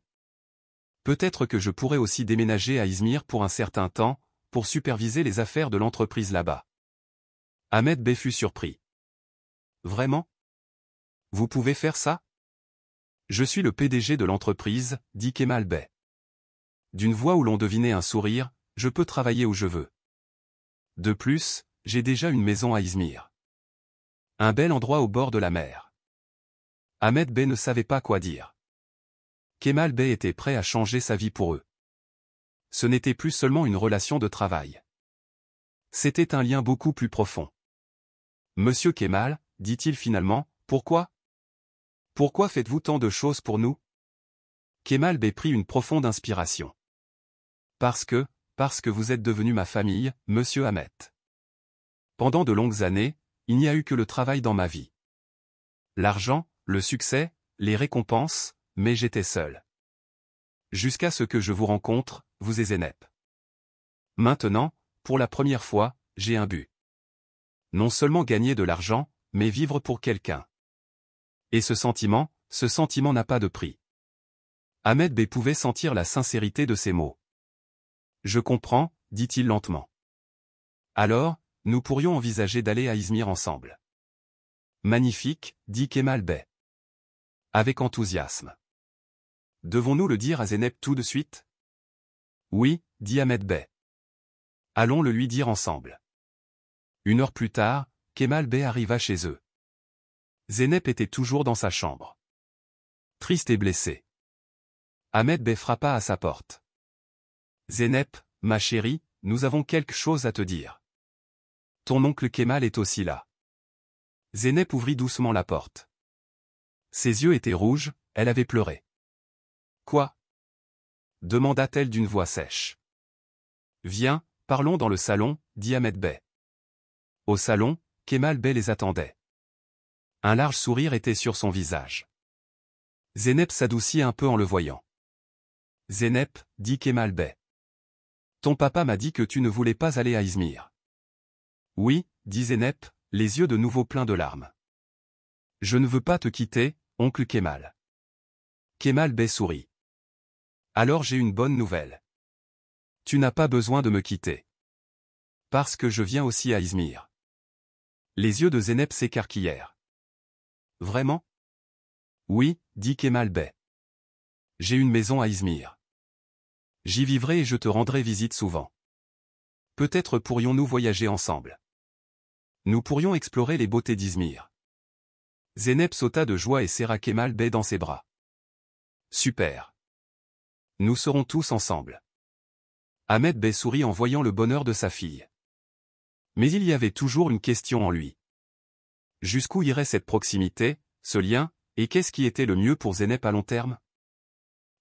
Peut-être que je pourrais aussi déménager à Izmir pour un certain temps, pour superviser les affaires de l'entreprise là-bas. Ahmed Bey fut surpris. Vraiment? Vous pouvez faire ça? Je suis le PDG de l'entreprise, dit Kemal Bey. D'une voix où l'on devinait un sourire, je peux travailler où je veux. De plus, j'ai déjà une maison à Izmir. Un bel endroit au bord de la mer. Ahmed Bey ne savait pas quoi dire. Kemal Bey était prêt à changer sa vie pour eux. Ce n'était plus seulement une relation de travail. C'était un lien beaucoup plus profond. Monsieur Kemal, dit-il finalement, pourquoi? Pourquoi faites-vous tant de choses pour nous? Kemal Bey prit une profonde inspiration. Parce que vous êtes devenu ma famille, monsieur Ahmed. Pendant de longues années, il n'y a eu que le travail dans ma vie. L'argent, le succès, les récompenses, mais j'étais seul. Jusqu'à ce que je vous rencontre, vous et Zeynep. Maintenant, pour la première fois, j'ai un but. Non seulement gagner de l'argent, mais vivre pour quelqu'un. Et ce sentiment n'a pas de prix. Ahmed Bey pouvait sentir la sincérité de ses mots. Je comprends, dit-il lentement. Alors, nous pourrions envisager d'aller à Izmir ensemble. Magnifique, dit Kemal Bey. Avec enthousiasme. Devons-nous le dire à Zeynep tout de suite? Oui, dit Ahmed Bey. Allons le lui dire ensemble. 1 heure plus tard, Kemal Bey arriva chez eux. Zeynep était toujours dans sa chambre. Triste et blessée. Ahmed Bey frappa à sa porte. Zeynep, ma chérie, nous avons quelque chose à te dire. Ton oncle Kemal est aussi là. Zeynep ouvrit doucement la porte. Ses yeux étaient rouges, elle avait pleuré. Quoi? Demanda-t-elle d'une voix sèche. Viens, parlons dans le salon, dit Ahmed Bey. Au salon, Kemal Bey les attendait. Un large sourire était sur son visage. Zeynep s'adoucit un peu en le voyant. Zeynep, dit Kemal Bey. Ton papa m'a dit que tu ne voulais pas aller à Izmir. Oui, dit Zeynep, les yeux de nouveau pleins de larmes. Je ne veux pas te quitter, oncle Kemal. Kemal Bey sourit. Alors j'ai une bonne nouvelle. Tu n'as pas besoin de me quitter. Parce que je viens aussi à Izmir. Les yeux de Zeynep s'écarquillèrent. Vraiment? Oui, dit Kemal Bey. J'ai une maison à İzmir. J'y vivrai et je te rendrai visite souvent. Peut-être pourrions-nous voyager ensemble. Nous pourrions explorer les beautés d'Izmir. Zeynep sauta de joie et serra Kemal Bey dans ses bras. Super. Nous serons tous ensemble. Ahmed Bey sourit en voyant le bonheur de sa fille. Mais il y avait toujours une question en lui. Jusqu'où irait cette proximité, ce lien, et qu'est-ce qui était le mieux pour Zeynep à long terme?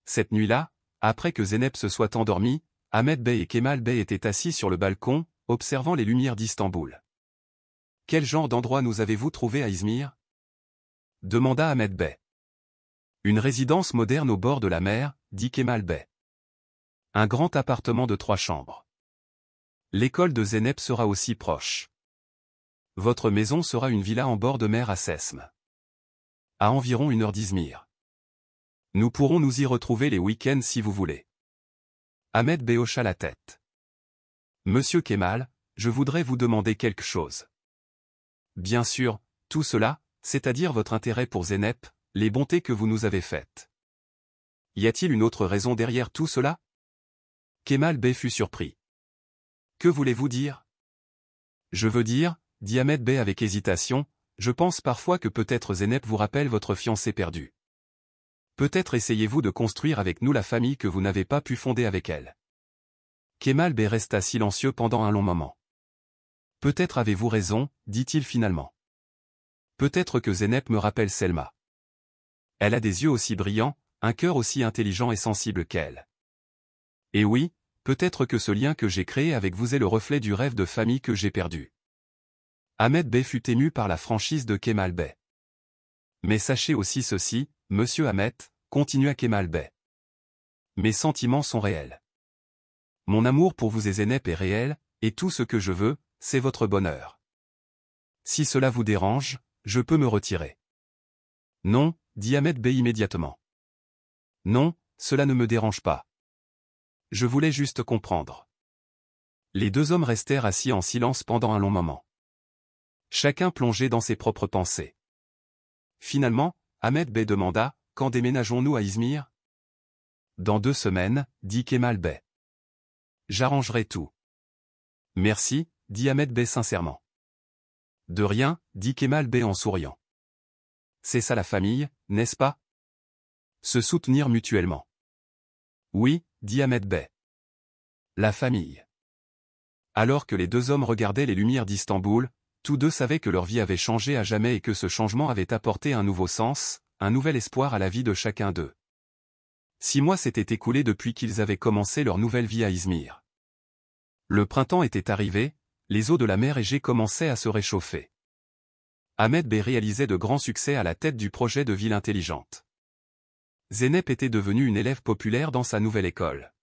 Cette nuit-là, après que Zeynep se soit endormie, Ahmed Bey et Kemal Bey étaient assis sur le balcon, observant les lumières d'Istanbul. « Quel genre d'endroit nous avez-vous trouvé à İzmir ?» demanda Ahmed Bey. « Une résidence moderne au bord de la mer, » dit Kemal Bey. « Un grand appartement de 3 chambres. L'école de Zeynep sera aussi proche. Votre maison sera une villa en bord de mer à Sesme. À environ 1 heure d'Izmir. Nous pourrons nous y retrouver les week-ends si vous voulez. » Ahmed Bey hocha la tête. « Monsieur Kemal, je voudrais vous demander quelque chose. » Bien sûr, tout cela, c'est-à-dire votre intérêt pour Zeynep, les bontés que vous nous avez faites. Y a-t-il une autre raison derrière tout cela? Kemal Bey fut surpris. Que voulez-vous dire? Je veux dire, dit Ahmed Bey avec hésitation, je pense parfois que peut-être Zeynep vous rappelle votre fiancé perdu. Peut-être essayez-vous de construire avec nous la famille que vous n'avez pas pu fonder avec elle. Kemal Bey resta silencieux pendant un long moment. Peut-être avez-vous raison, dit-il finalement. Peut-être que Zeynep me rappelle Selma. Elle a des yeux aussi brillants, un cœur aussi intelligent et sensible qu'elle. Et oui, peut-être que ce lien que j'ai créé avec vous est le reflet du rêve de famille que j'ai perdu. Ahmed Bey fut ému par la franchise de Kemal Bey. Mais sachez aussi ceci, monsieur Ahmed, continua Kemal Bey. Mes sentiments sont réels. Mon amour pour vous et Zeynep est réel, et tout ce que je veux, c'est votre bonheur. Si cela vous dérange, je peux me retirer. Non, dit Ahmed Bey immédiatement. Non, cela ne me dérange pas. Je voulais juste comprendre. Les 2 hommes restèrent assis en silence pendant un long moment. Chacun plongé dans ses propres pensées. Finalement, Ahmed Bey demanda, « Quand déménageons-nous à İzmir ?» Dans 2 semaines, dit Kemal Bey. J'arrangerai tout. Merci, dit Ahmed Bey sincèrement. De rien, dit Kemal Bey en souriant. C'est ça la famille, n'est-ce pas? Se soutenir mutuellement. Oui, dit Ahmed Bey. La famille. Alors que les 2 hommes regardaient les lumières d'Istanbul, tous 2 savaient que leur vie avait changé à jamais et que ce changement avait apporté un nouveau sens, un nouvel espoir à la vie de chacun d'eux. 6 mois s'étaient écoulés depuis qu'ils avaient commencé leur nouvelle vie à İzmir. Le printemps était arrivé, les eaux de la mer Égée commençaient à se réchauffer. Ahmed Bey réalisait de grands succès à la tête du projet de ville intelligente. Zeynep était devenue une élève populaire dans sa nouvelle école.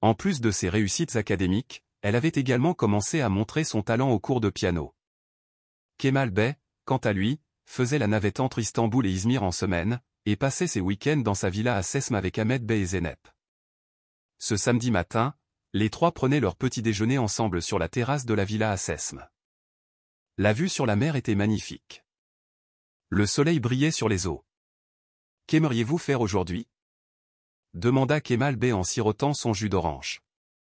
En plus de ses réussites académiques, elle avait également commencé à montrer son talent au cours de piano. Kemal Bey, quant à lui, faisait la navette entre Istanbul et İzmir en semaine, et passait ses week-ends dans sa villa à Sesme avec Ahmed Bey et Zeynep. Ce samedi matin, les 3 prenaient leur petit déjeuner ensemble sur la terrasse de la villa à Sesme. La vue sur la mer était magnifique. Le soleil brillait sur les eaux. « Qu'aimeriez-vous faire aujourd'hui ?» demanda Kemal Bey en sirotant son jus d'orange.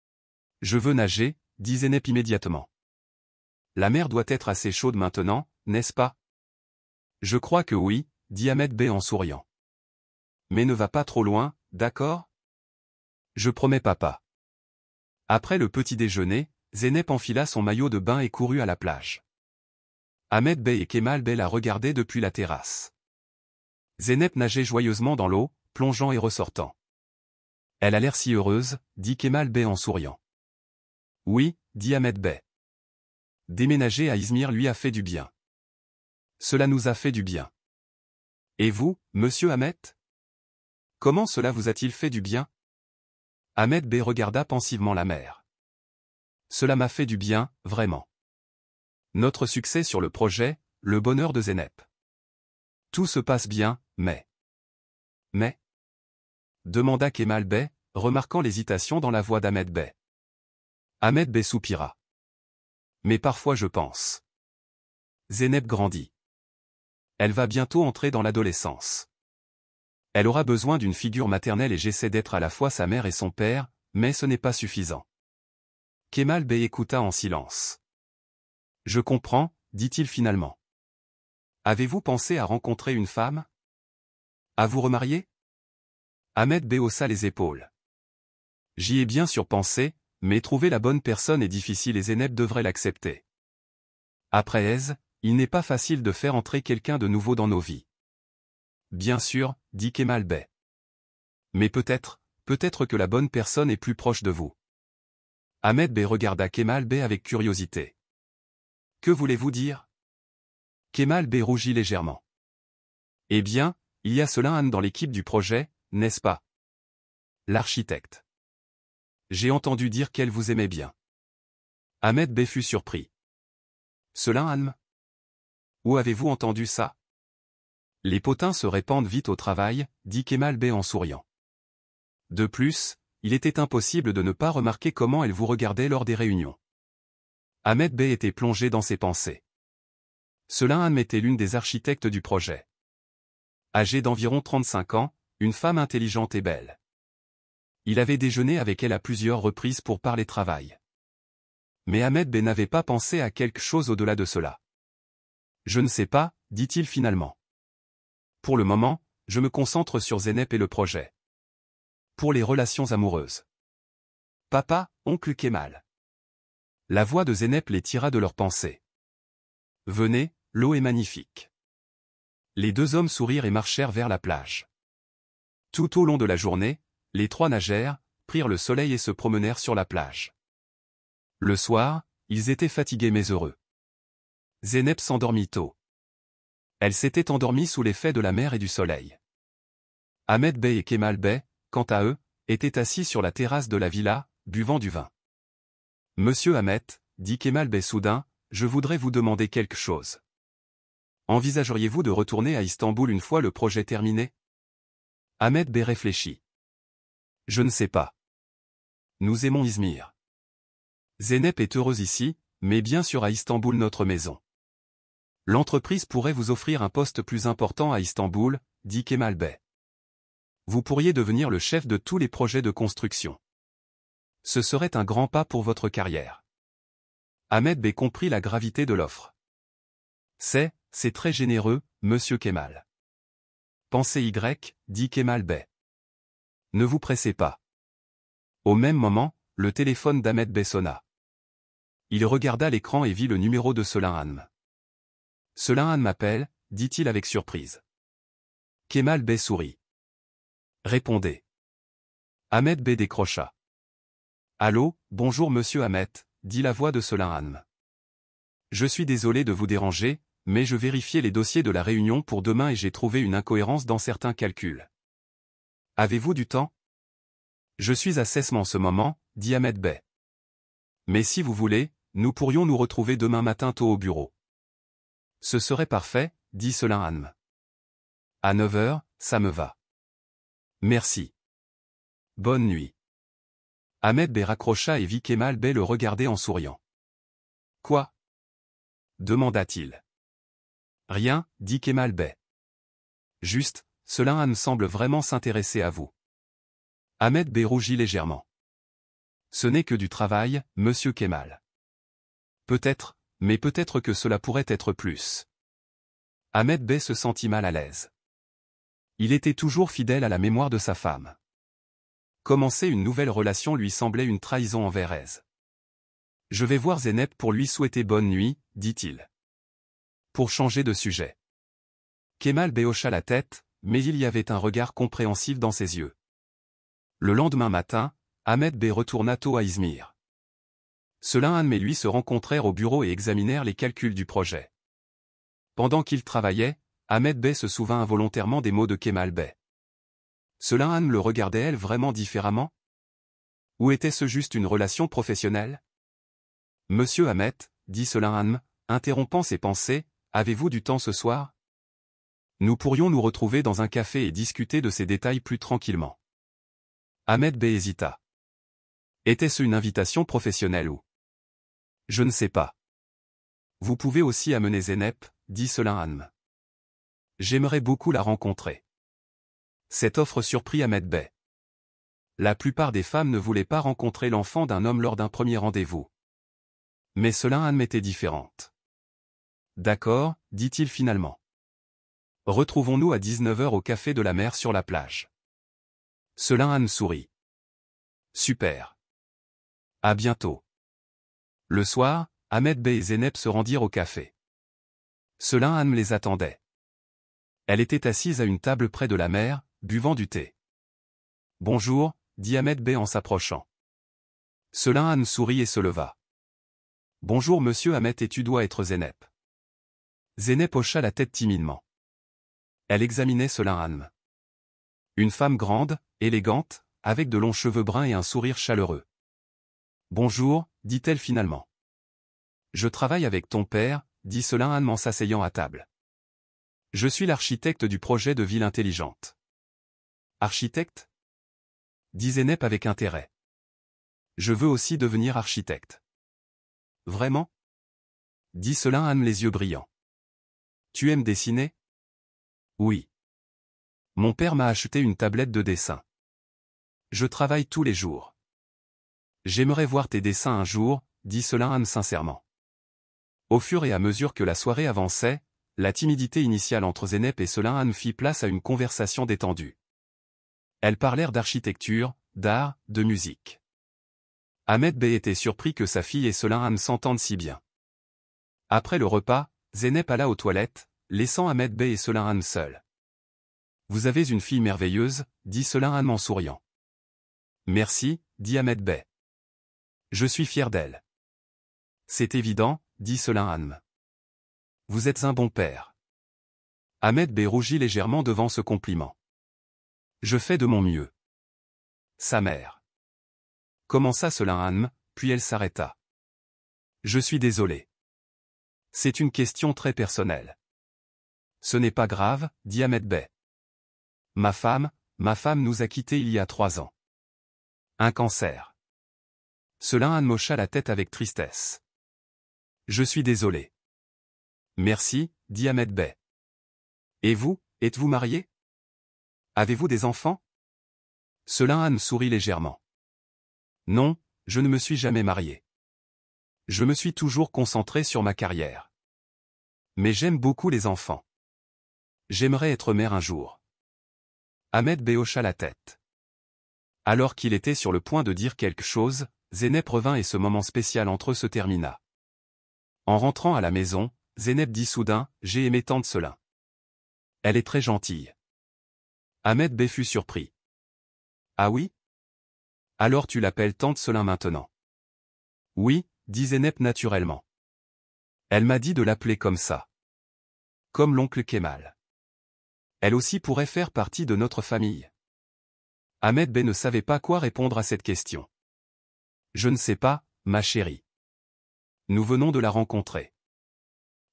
« Je veux nager, » dit Zeynep immédiatement. « La mer doit être assez chaude maintenant, n'est-ce pas? » Je crois que oui, dit Ahmed Bey en souriant. Mais ne va pas trop loin, d'accord? Je promets papa. Après le petit déjeuner, Zeynep enfila son maillot de bain et courut à la plage. Ahmed Bey et Kemal Bey la regardaient depuis la terrasse. Zeynep nageait joyeusement dans l'eau, plongeant et ressortant. Elle a l'air si heureuse, dit Kemal Bey en souriant. Oui, dit Ahmed Bey. Déménager à İzmir lui a fait du bien. Cela nous a fait du bien. Et vous, monsieur Ahmed? Comment cela vous a-t-il fait du bien? Ahmed Bey regarda pensivement la mer. Cela m'a fait du bien, vraiment. Notre succès sur le projet, le bonheur de Zeynep. Tout se passe bien, mais... demanda Kemal Bey, remarquant l'hésitation dans la voix d'Ahmed Bey. Ahmed Bey soupira. Mais parfois je pense. Zeynep grandit. Elle va bientôt entrer dans l'adolescence. Elle aura besoin d'une figure maternelle et j'essaie d'être à la fois sa mère et son père, mais ce n'est pas suffisant. Kemal Bey écouta en silence. Je comprends, dit-il finalement. Avez-vous pensé à rencontrer une femme? À vous remarier? Ahmed Bey haussa les épaules. J'y ai bien sûr pensé, mais trouver la bonne personne est difficile et Zeynep devrait l'accepter. Après Aise, il n'est pas facile de faire entrer quelqu'un de nouveau dans nos vies. Bien sûr, dit Kemal Bey. Mais peut-être que la bonne personne est plus proche de vous. Ahmed Bey regarda Kemal Bey avec curiosité. Que voulez-vous dire? Kemal Bey rougit légèrement. Eh bien, il y a Selim Han dans l'équipe du projet, n'est-ce pas? L'architecte. J'ai entendu dire qu'elle vous aimait bien. Ahmed Bey fut surpris. Selim Han? Où avez-vous entendu ça? Les potins se répandent vite au travail, dit Kemal Bey en souriant. De plus, il était impossible de ne pas remarquer comment elle vous regardait lors des réunions. Ahmed Bey était plongé dans ses pensées. Selim Han était l'une des architectes du projet. Âgée d'environ 35 ans, une femme intelligente et belle. Il avait déjeuné avec elle à plusieurs reprises pour parler travail. Mais Ahmed Bey n'avait pas pensé à quelque chose au-delà de cela. Je ne sais pas, dit-il finalement. Pour le moment, je me concentre sur Zeynep et le projet. Pour les relations amoureuses. Papa, oncle Kemal. La voix de Zeynep les tira de leurs pensées. Venez, l'eau est magnifique. Les deux hommes sourirent et marchèrent vers la plage. Tout au long de la journée, les trois nagèrent, prirent le soleil et se promenèrent sur la plage. Le soir, ils étaient fatigués mais heureux. Zeynep s'endormit tôt. Elle s'était endormie sous l'effet de la mer et du soleil. Ahmed Bey et Kemal Bey, quant à eux, étaient assis sur la terrasse de la villa, buvant du vin. Monsieur Ahmed, dit Kemal Bey soudain, je voudrais vous demander quelque chose. Envisageriez-vous de retourner à Istanbul une fois le projet terminé? Ahmed Bey réfléchit. Je ne sais pas. Nous aimons Izmir. Zeynep est heureuse ici, mais bien sûr à Istanbul notre maison. L'entreprise pourrait vous offrir un poste plus important à Istanbul, dit Kemal Bey. Vous pourriez devenir le chef de tous les projets de construction. Ce serait un grand pas pour votre carrière. Ahmed Bey comprit la gravité de l'offre. C'est très généreux, monsieur Kemal. Pensez Y, dit Kemal Bey. Ne vous pressez pas. Au même moment, le téléphone d'Ahmed Bey sonna. Il regarda l'écran et vit le numéro de Selim Han. Selim Han m'appelle, dit-il avec surprise. Kemal Bey sourit. Répondez. Ahmed Bey décrocha. Allô, bonjour monsieur Ahmed, dit la voix de Selim Han. Je suis désolé de vous déranger, mais je vérifiais les dossiers de la réunion pour demain et j'ai trouvé une incohérence dans certains calculs. Avez-vous du temps? Je suis à Sesme en ce moment, dit Ahmed Bey. Mais si vous voulez, nous pourrions nous retrouver demain matin tôt au bureau. Ce serait parfait, dit Selim Han. À 9 heures, ça me va. Merci. Bonne nuit. Ahmed Bey raccrocha et vit Kemal Bey le regarder en souriant. Quoi? Demanda-t-il. Rien, dit Kemal Bey. Juste, Selim Han semble vraiment s'intéresser à vous. Ahmed Bey rougit légèrement. Ce n'est que du travail, monsieur Kemal. Peut-être, mais peut-être que cela pourrait être plus. Ahmed Bey se sentit mal à l'aise. Il était toujours fidèle à la mémoire de sa femme. Commencer une nouvelle relation lui semblait une trahison envers Aise. Je vais voir Zeynep pour lui souhaiter bonne nuit, dit-il. Pour changer de sujet. Kemal Bey hocha la tête, mais il y avait un regard compréhensif dans ses yeux. Le lendemain matin, Ahmed Bey retourna tôt à Izmir. Selim Han et lui se rencontrèrent au bureau et examinèrent les calculs du projet. Pendant qu'ils travaillaient, Ahmed Bey se souvint involontairement des mots de Kemal Bey. Selim Han le regardait-elle vraiment différemment? Ou était-ce juste une relation professionnelle? Monsieur Ahmed, dit Selim Han, interrompant ses pensées, avez-vous du temps ce soir? Nous pourrions nous retrouver dans un café et discuter de ces détails plus tranquillement. Ahmed Bey hésita. Était-ce une invitation professionnelle ou? Je ne sais pas. Vous pouvez aussi amener Zeynep, dit Selim Han. J'aimerais beaucoup la rencontrer. Cette offre surprit Ahmed Bey. La plupart des femmes ne voulaient pas rencontrer l'enfant d'un homme lors d'un premier rendez-vous. Mais Selim était différente. D'accord, dit-il finalement. Retrouvons-nous à 19 h au café de la mer sur la plage. Selim sourit. Super. À bientôt. Le soir, Ahmed Bey et Zeynep se rendirent au café. Selim les attendait. Elle était assise à une table près de la mer, buvant du thé. Bonjour, dit Ahmed Bey en s'approchant. Selim sourit et se leva. Bonjour monsieur Ahmed et tu dois être Zeynep. Zeynep hocha la tête timidement. Elle examinait Selim. Une femme grande, élégante, avec de longs cheveux bruns et un sourire chaleureux. Bonjour, dit-elle finalement. Je travaille avec ton père, dit Selim en s'asseyant à table. Je suis l'architecte du projet de ville intelligente. Architecte ? Dit Zeynep avec intérêt. Je veux aussi devenir architecte. Vraiment ? Dit Selim les yeux brillants. Tu aimes dessiner ? Oui. Mon père m'a acheté une tablette de dessin. Je travaille tous les jours. J'aimerais voir tes dessins un jour, dit Selim sincèrement. Au fur et à mesure que la soirée avançait, la timidité initiale entre Zeynep et Selim fit place à une conversation détendue. Elles parlèrent d'architecture, d'art, de musique. Ahmed Bey était surpris que sa fille et Selim s'entendent si bien. Après le repas, Zeynep alla aux toilettes, laissant Ahmed Bey et Selim seuls. Vous avez une fille merveilleuse, dit Selim en souriant. Merci, dit Ahmed Bey. Je suis fier d'elle. C'est évident, dit Selim. Vous êtes un bon père. Ahmed Bey rougit légèrement devant ce compliment. Je fais de mon mieux. Sa mère. Commença Selim, puis elle s'arrêta. Je suis désolé. C'est une question très personnelle. Ce n'est pas grave, dit Ahmed Bey. Ma femme nous a quittés il y a 3 ans. Un cancer. Selim hocha la tête avec tristesse. Je suis désolé. Merci, dit Ahmed Bey. Et vous, êtes-vous marié? Avez-vous des enfants? Selim sourit légèrement. Non, je ne me suis jamais marié. Je me suis toujours concentré sur ma carrière. Mais j'aime beaucoup les enfants. J'aimerais être mère un jour. Ahmed Bey hocha la tête. Alors qu'il était sur le point de dire quelque chose, Zeynep revint et ce moment spécial entre eux se termina. En rentrant à la maison, Zeynep dit soudain, j'ai aimé tante Selim. Elle est très gentille. Ahmed Bey fut surpris. Ah oui? Alors tu l'appelles tante Selim maintenant? Oui, dit Zeynep naturellement. Elle m'a dit de l'appeler comme ça. Comme l'oncle Kemal. Elle aussi pourrait faire partie de notre famille. Ahmed Bey ne savait pas quoi répondre à cette question. Je ne sais pas, ma chérie. Nous venons de la rencontrer.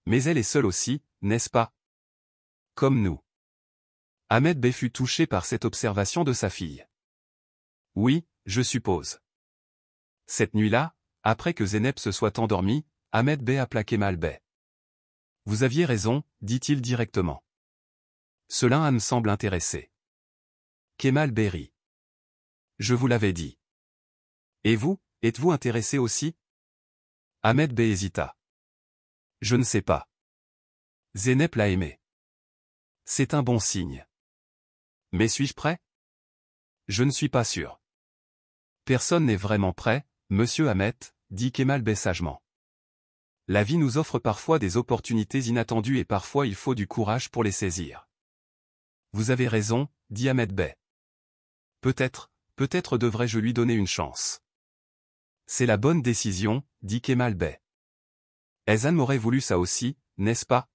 Mais elle est seule aussi, n'est-ce pas? Comme nous. Ahmed Bey fut touché par cette observation de sa fille. Oui, je suppose. Cette nuit-là, après que Zeynep se soit endormie, Ahmed Bey appela Kemal Bey. Vous aviez raison, dit-il directement. Selim semble intéressé. Kemal Bey rit. Je vous l'avais dit. Et vous, êtes-vous intéressé aussi? Ahmed Bey hésita. Je ne sais pas. Zeynep l'a aimé. C'est un bon signe. Mais suis-je prêt? Je ne suis pas sûr. Personne n'est vraiment prêt, monsieur Ahmed, dit Kemal Bey sagement. La vie nous offre parfois des opportunités inattendues et parfois il faut du courage pour les saisir. Vous avez raison, dit Ahmed Bey. Peut-être devrais-je lui donner une chance. C'est la bonne décision, dit Kemal Bey. Ezan m'aurait voulu ça aussi, n'est-ce pas?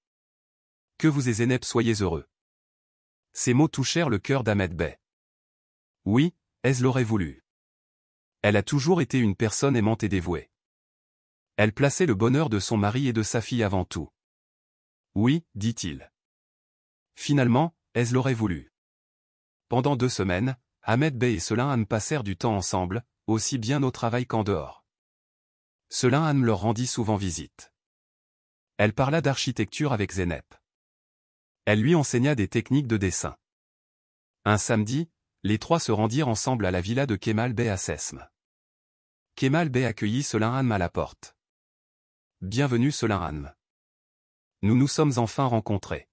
Que vous et Zeynep soyez heureux. Ces mots touchèrent le cœur d'Ahmed Bey. Oui, Ez l'aurait voulu. Elle a toujours été une personne aimante et dévouée. Elle plaçait le bonheur de son mari et de sa fille avant tout. Oui, dit-il. Finalement, Ez l'aurait voulu. Pendant 2 semaines, Ahmed Bey et Selim passèrent du temps ensemble, aussi bien au travail qu'en dehors. Selim leur rendit souvent visite. Elle parla d'architecture avec Zeynep. Elle lui enseigna des techniques de dessin. Un samedi, les trois se rendirent ensemble à la villa de Kemal Bey à Sesme. Kemal Bey accueillit Selaim à la porte. « Bienvenue Selaim. Nous nous sommes enfin rencontrés. »«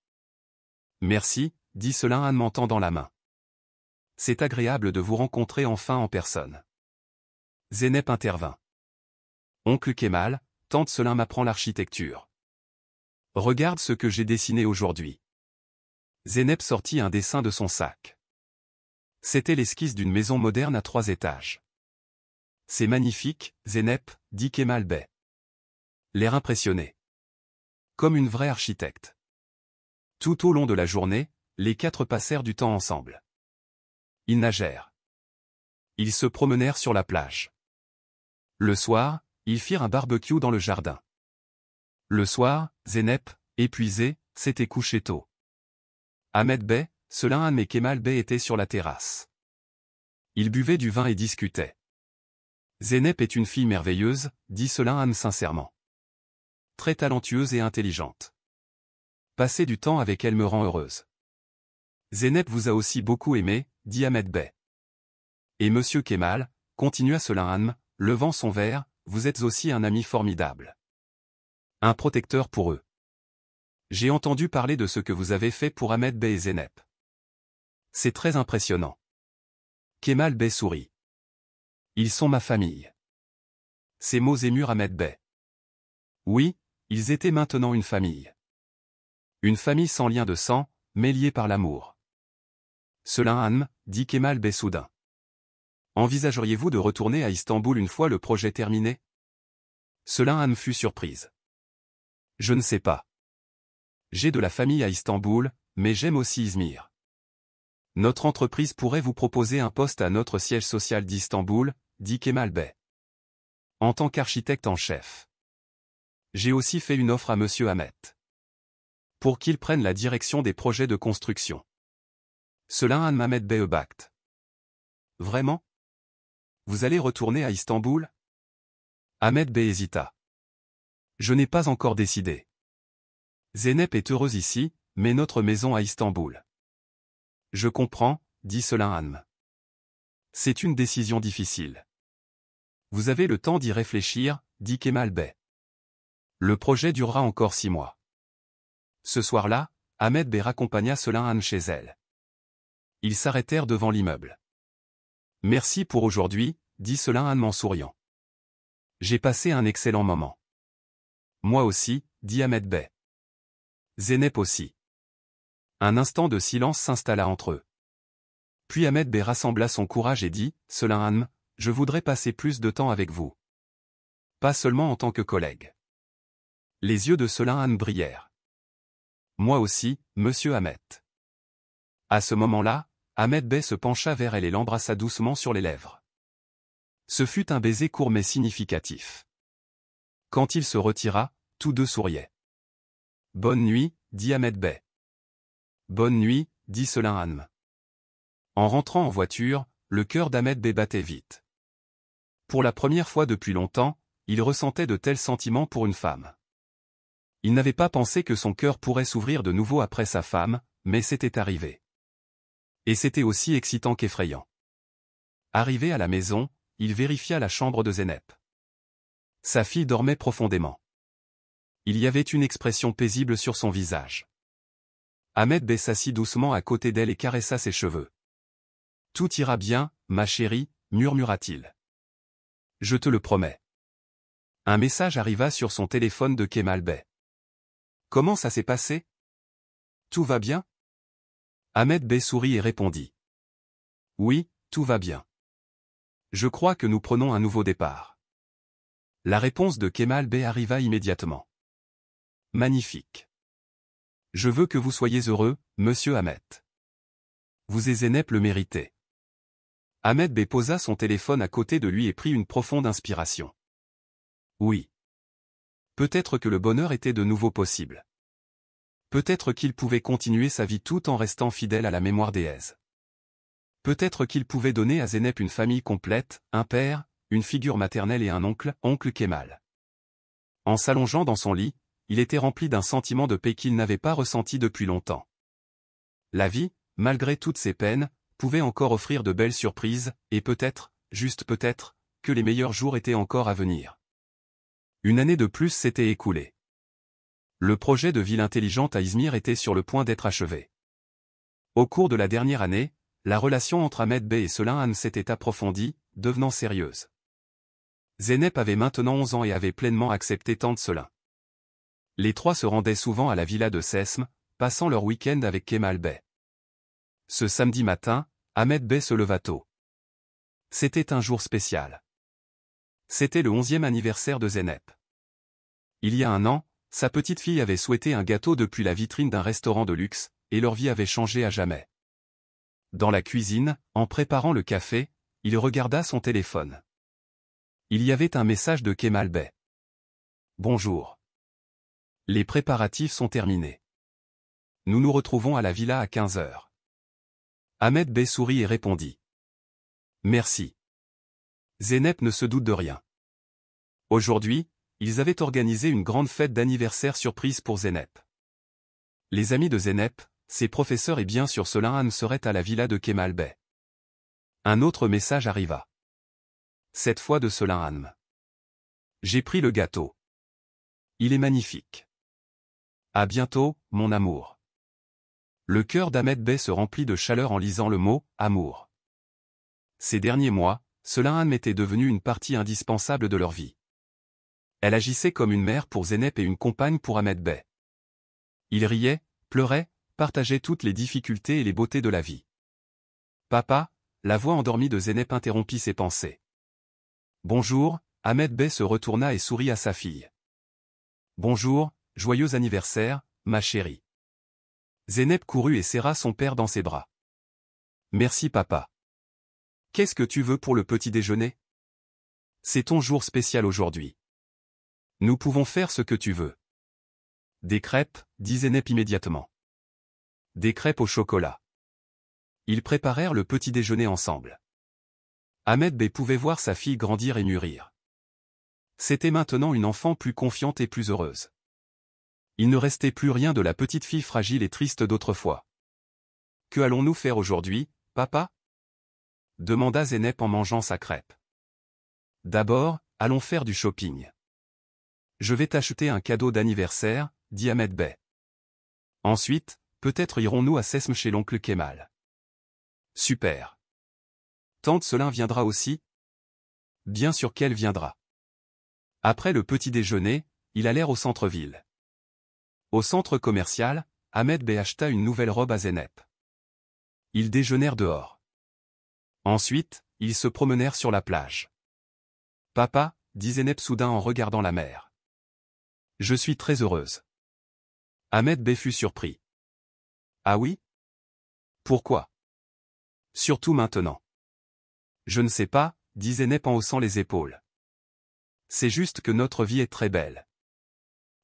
Merci, dit Selaim en tendant la main. C'est agréable de vous rencontrer enfin en personne. » Zeynep intervint. « Oncle Kemal, tante Selaim m'apprend l'architecture. Regarde ce que j'ai dessiné aujourd'hui. » Zeynep sortit un dessin de son sac. C'était l'esquisse d'une maison moderne à 3 étages. « C'est magnifique, Zeynep, dit Kemal Bey. L'air impressionné. Comme une vraie architecte. » Tout au long de la journée, les 4 passèrent du temps ensemble. Ils nagèrent. Ils se promenèrent sur la plage. Le soir, ils firent un barbecue dans le jardin. Le soir, Zeynep, épuisé, s'était couché tôt. Ahmed Bey, Selaim et Kemal Bey étaient sur la terrasse. Ils buvaient du vin et discutaient. Zeynep est une fille merveilleuse, dit Selaim sincèrement. Très talentueuse et intelligente. Passer du temps avec elle me rend heureuse. Zeynep vous a aussi beaucoup aimé, dit Ahmed Bey. Et monsieur Kemal, continua Selaim, levant son verre, vous êtes aussi un ami formidable. Un protecteur pour eux. J'ai entendu parler de ce que vous avez fait pour Ahmed Bey et Zeynep. C'est très impressionnant. Kemal Bey sourit. Ils sont ma famille. Ces mots émurent Ahmed Bey. Oui, ils étaient maintenant une famille. Une famille sans lien de sang, mais liée par l'amour. Selaim, dit Kemal Bey soudain. Envisageriez-vous de retourner à Istanbul une fois le projet terminé? Selaim fut surprise. Je ne sais pas. J'ai de la famille à Istanbul, mais j'aime aussi Izmir. Notre entreprise pourrait vous proposer un poste à notre siège social d'Istanbul, dit Kemal Bey. En tant qu'architecte en chef. J'ai aussi fait une offre à monsieur Ahmet. Pour qu'il prenne la direction des projets de construction. Selaim Ahmed Bey Ebakt. Vraiment? Vous allez retourner à Istanbul? Ahmed Bey hésita. Je n'ai pas encore décidé. Zeynep est heureuse ici, mais notre maison à Istanbul. Je comprends, dit Selaim. C'est une décision difficile. Vous avez le temps d'y réfléchir, dit Kemal Bey. Le projet durera encore 6 mois. Ce soir-là, Ahmed Bey raccompagna Selaim chez elle. Ils s'arrêtèrent devant l'immeuble. Merci pour aujourd'hui, dit Selaim en souriant. J'ai passé un excellent moment. Moi aussi, dit Ahmed Bey. Zeynep aussi. Un instant de silence s'installa entre eux. Puis Ahmed Bey rassembla son courage et dit, Selaim, je voudrais passer plus de temps avec vous. Pas seulement en tant que collègue. Les yeux de Selaim brillèrent. Moi aussi, monsieur Ahmet. À ce moment-là, Ahmed Bey se pencha vers elle et l'embrassa doucement sur les lèvres. Ce fut un baiser court mais significatif. Quand il se retira, tous deux souriaient. Bonne nuit, dit Ahmed Bey. Bonne nuit, dit Selaim. En rentrant en voiture, le cœur d'Ahmed Bey battait vite. Pour la première fois depuis longtemps, il ressentait de tels sentiments pour une femme. Il n'avait pas pensé que son cœur pourrait s'ouvrir de nouveau après sa femme, mais c'était arrivé. Et c'était aussi excitant qu'effrayant. Arrivé à la maison, il vérifia la chambre de Zeynep. Sa fille dormait profondément. Il y avait une expression paisible sur son visage. Ahmed Bey s'assit doucement à côté d'elle et caressa ses cheveux. « Tout ira bien, ma chérie, murmura-t-il. Je te le promets. » Un message arriva sur son téléphone de Kemal Bey. « Comment ça s'est passé? Tout va bien? » Ahmed Bey sourit et répondit. « Oui, tout va bien. Je crois que nous prenons un nouveau départ. » La réponse de Kemal Bey arriva immédiatement. « Magnifique. Je veux que vous soyez heureux, monsieur Ahmet. Vous et Zeynep le méritez. » Ahmed Bey posa son téléphone à côté de lui et prit une profonde inspiration. Oui. Peut-être que le bonheur était de nouveau possible. Peut-être qu'il pouvait continuer sa vie tout en restant fidèle à la mémoire déesse. Peut-être qu'il pouvait donner à Zeynep une famille complète, un père, une figure maternelle et un oncle, oncle Kemal. En s'allongeant dans son lit, il était rempli d'un sentiment de paix qu'il n'avait pas ressenti depuis longtemps. La vie, malgré toutes ses peines, pouvait encore offrir de belles surprises, et peut-être, juste peut-être, que les meilleurs jours étaient encore à venir. Une année de plus s'était écoulée. Le projet de ville intelligente à Izmir était sur le point d'être achevé. Au cours de la dernière année, la relation entre Ahmed Bey et Selahan s'était approfondie, devenant sérieuse. Zeynep avait maintenant 11 ans et avait pleinement accepté tante Selahan. Les trois se rendaient souvent à la villa de Sesme, passant leur week-end avec Kemal Bey. Ce samedi matin, Ahmed Bey se leva tôt. C'était un jour spécial. C'était le 11e anniversaire de Zeynep. Il y a un an, sa petite fille avait souhaité un gâteau depuis la vitrine d'un restaurant de luxe, et leur vie avait changé à jamais. Dans la cuisine, en préparant le café, il regarda son téléphone. Il y avait un message de Kemal Bey. « Bonjour. Les préparatifs sont terminés. Nous nous retrouvons à la villa à 15 heures. » Ahmed Bey sourit et répondit. « Merci. » Zeynep ne se doute de rien. Aujourd'hui, ils avaient organisé une grande fête d'anniversaire surprise pour Zeynep. Les amis de Zeynep, ses professeurs et bien sûr Selahan seraient à la villa de Kemal Bey. Un autre message arriva. Cette fois de Selahan. « J'ai pris le gâteau. Il est magnifique. À bientôt, mon amour. » Le cœur d'Ahmed Bey se remplit de chaleur en lisant le mot « amour ». Ces derniers mois, Selahan était devenue une partie indispensable de leur vie. Elle agissait comme une mère pour Zeynep et une compagne pour Ahmed Bey. Ils riaient, pleuraient, partageaient toutes les difficultés et les beautés de la vie. « Papa », la voix endormie de Zeynep interrompit ses pensées. « Bonjour », Ahmed Bey se retourna et sourit à sa fille. « Bonjour, joyeux anniversaire, ma chérie. » Zeynep courut et serra son père dans ses bras. « Merci papa. Qu'est-ce que tu veux pour le petit déjeuner? C'est ton jour spécial aujourd'hui. Nous pouvons faire ce que tu veux. » Des crêpes, dit Zeynep immédiatement. Des crêpes au chocolat. Ils préparèrent le petit déjeuner ensemble. Ahmed Bey pouvait voir sa fille grandir et mûrir. C'était maintenant une enfant plus confiante et plus heureuse. Il ne restait plus rien de la petite fille fragile et triste d'autrefois. « Que allons-nous faire aujourd'hui, papa ?» demanda Zeynep en mangeant sa crêpe. « D'abord, allons faire du shopping. Je vais t'acheter un cadeau d'anniversaire, dit Ahmed Bey. Ensuite, peut-être irons-nous à Sesme chez l'oncle Kemal. Super. Tante Selahan viendra aussi? Bien sûr qu'elle viendra. Après le petit déjeuner, ils allèrent au centre-ville. Au centre commercial, Ahmed Bey acheta une nouvelle robe à Zeynep. Ils déjeunèrent dehors. Ensuite, ils se promenèrent sur la plage. Papa, dit Zeynep soudain en regardant la mer. Je suis très heureuse. Ahmed Bey fut surpris. Ah oui? Pourquoi? Surtout maintenant. Je ne sais pas, dit Zeynep en haussant les épaules. C'est juste que notre vie est très belle.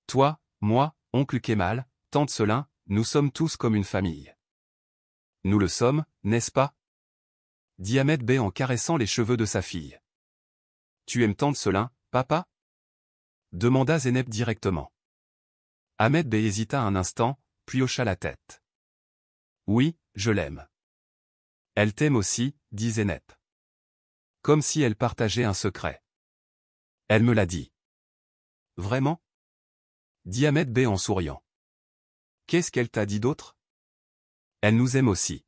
Toi, moi, oncle Kemal, tante Selahan, nous sommes tous comme une famille. Nous le sommes, n'est-ce pas? Dit Ahmed Bey en caressant les cheveux de sa fille. Tu aimes tante Selahan, papa? Demanda Zeynep directement. Ahmed Bey hésita un instant, puis hocha la tête. Oui, je l'aime. Elle t'aime aussi, dit Zeynep. Comme si elle partageait un secret. Elle me l'a dit. Vraiment? Dit Ahmed Bey en souriant. Qu'est-ce qu'elle t'a dit d'autre? Elle nous aime aussi.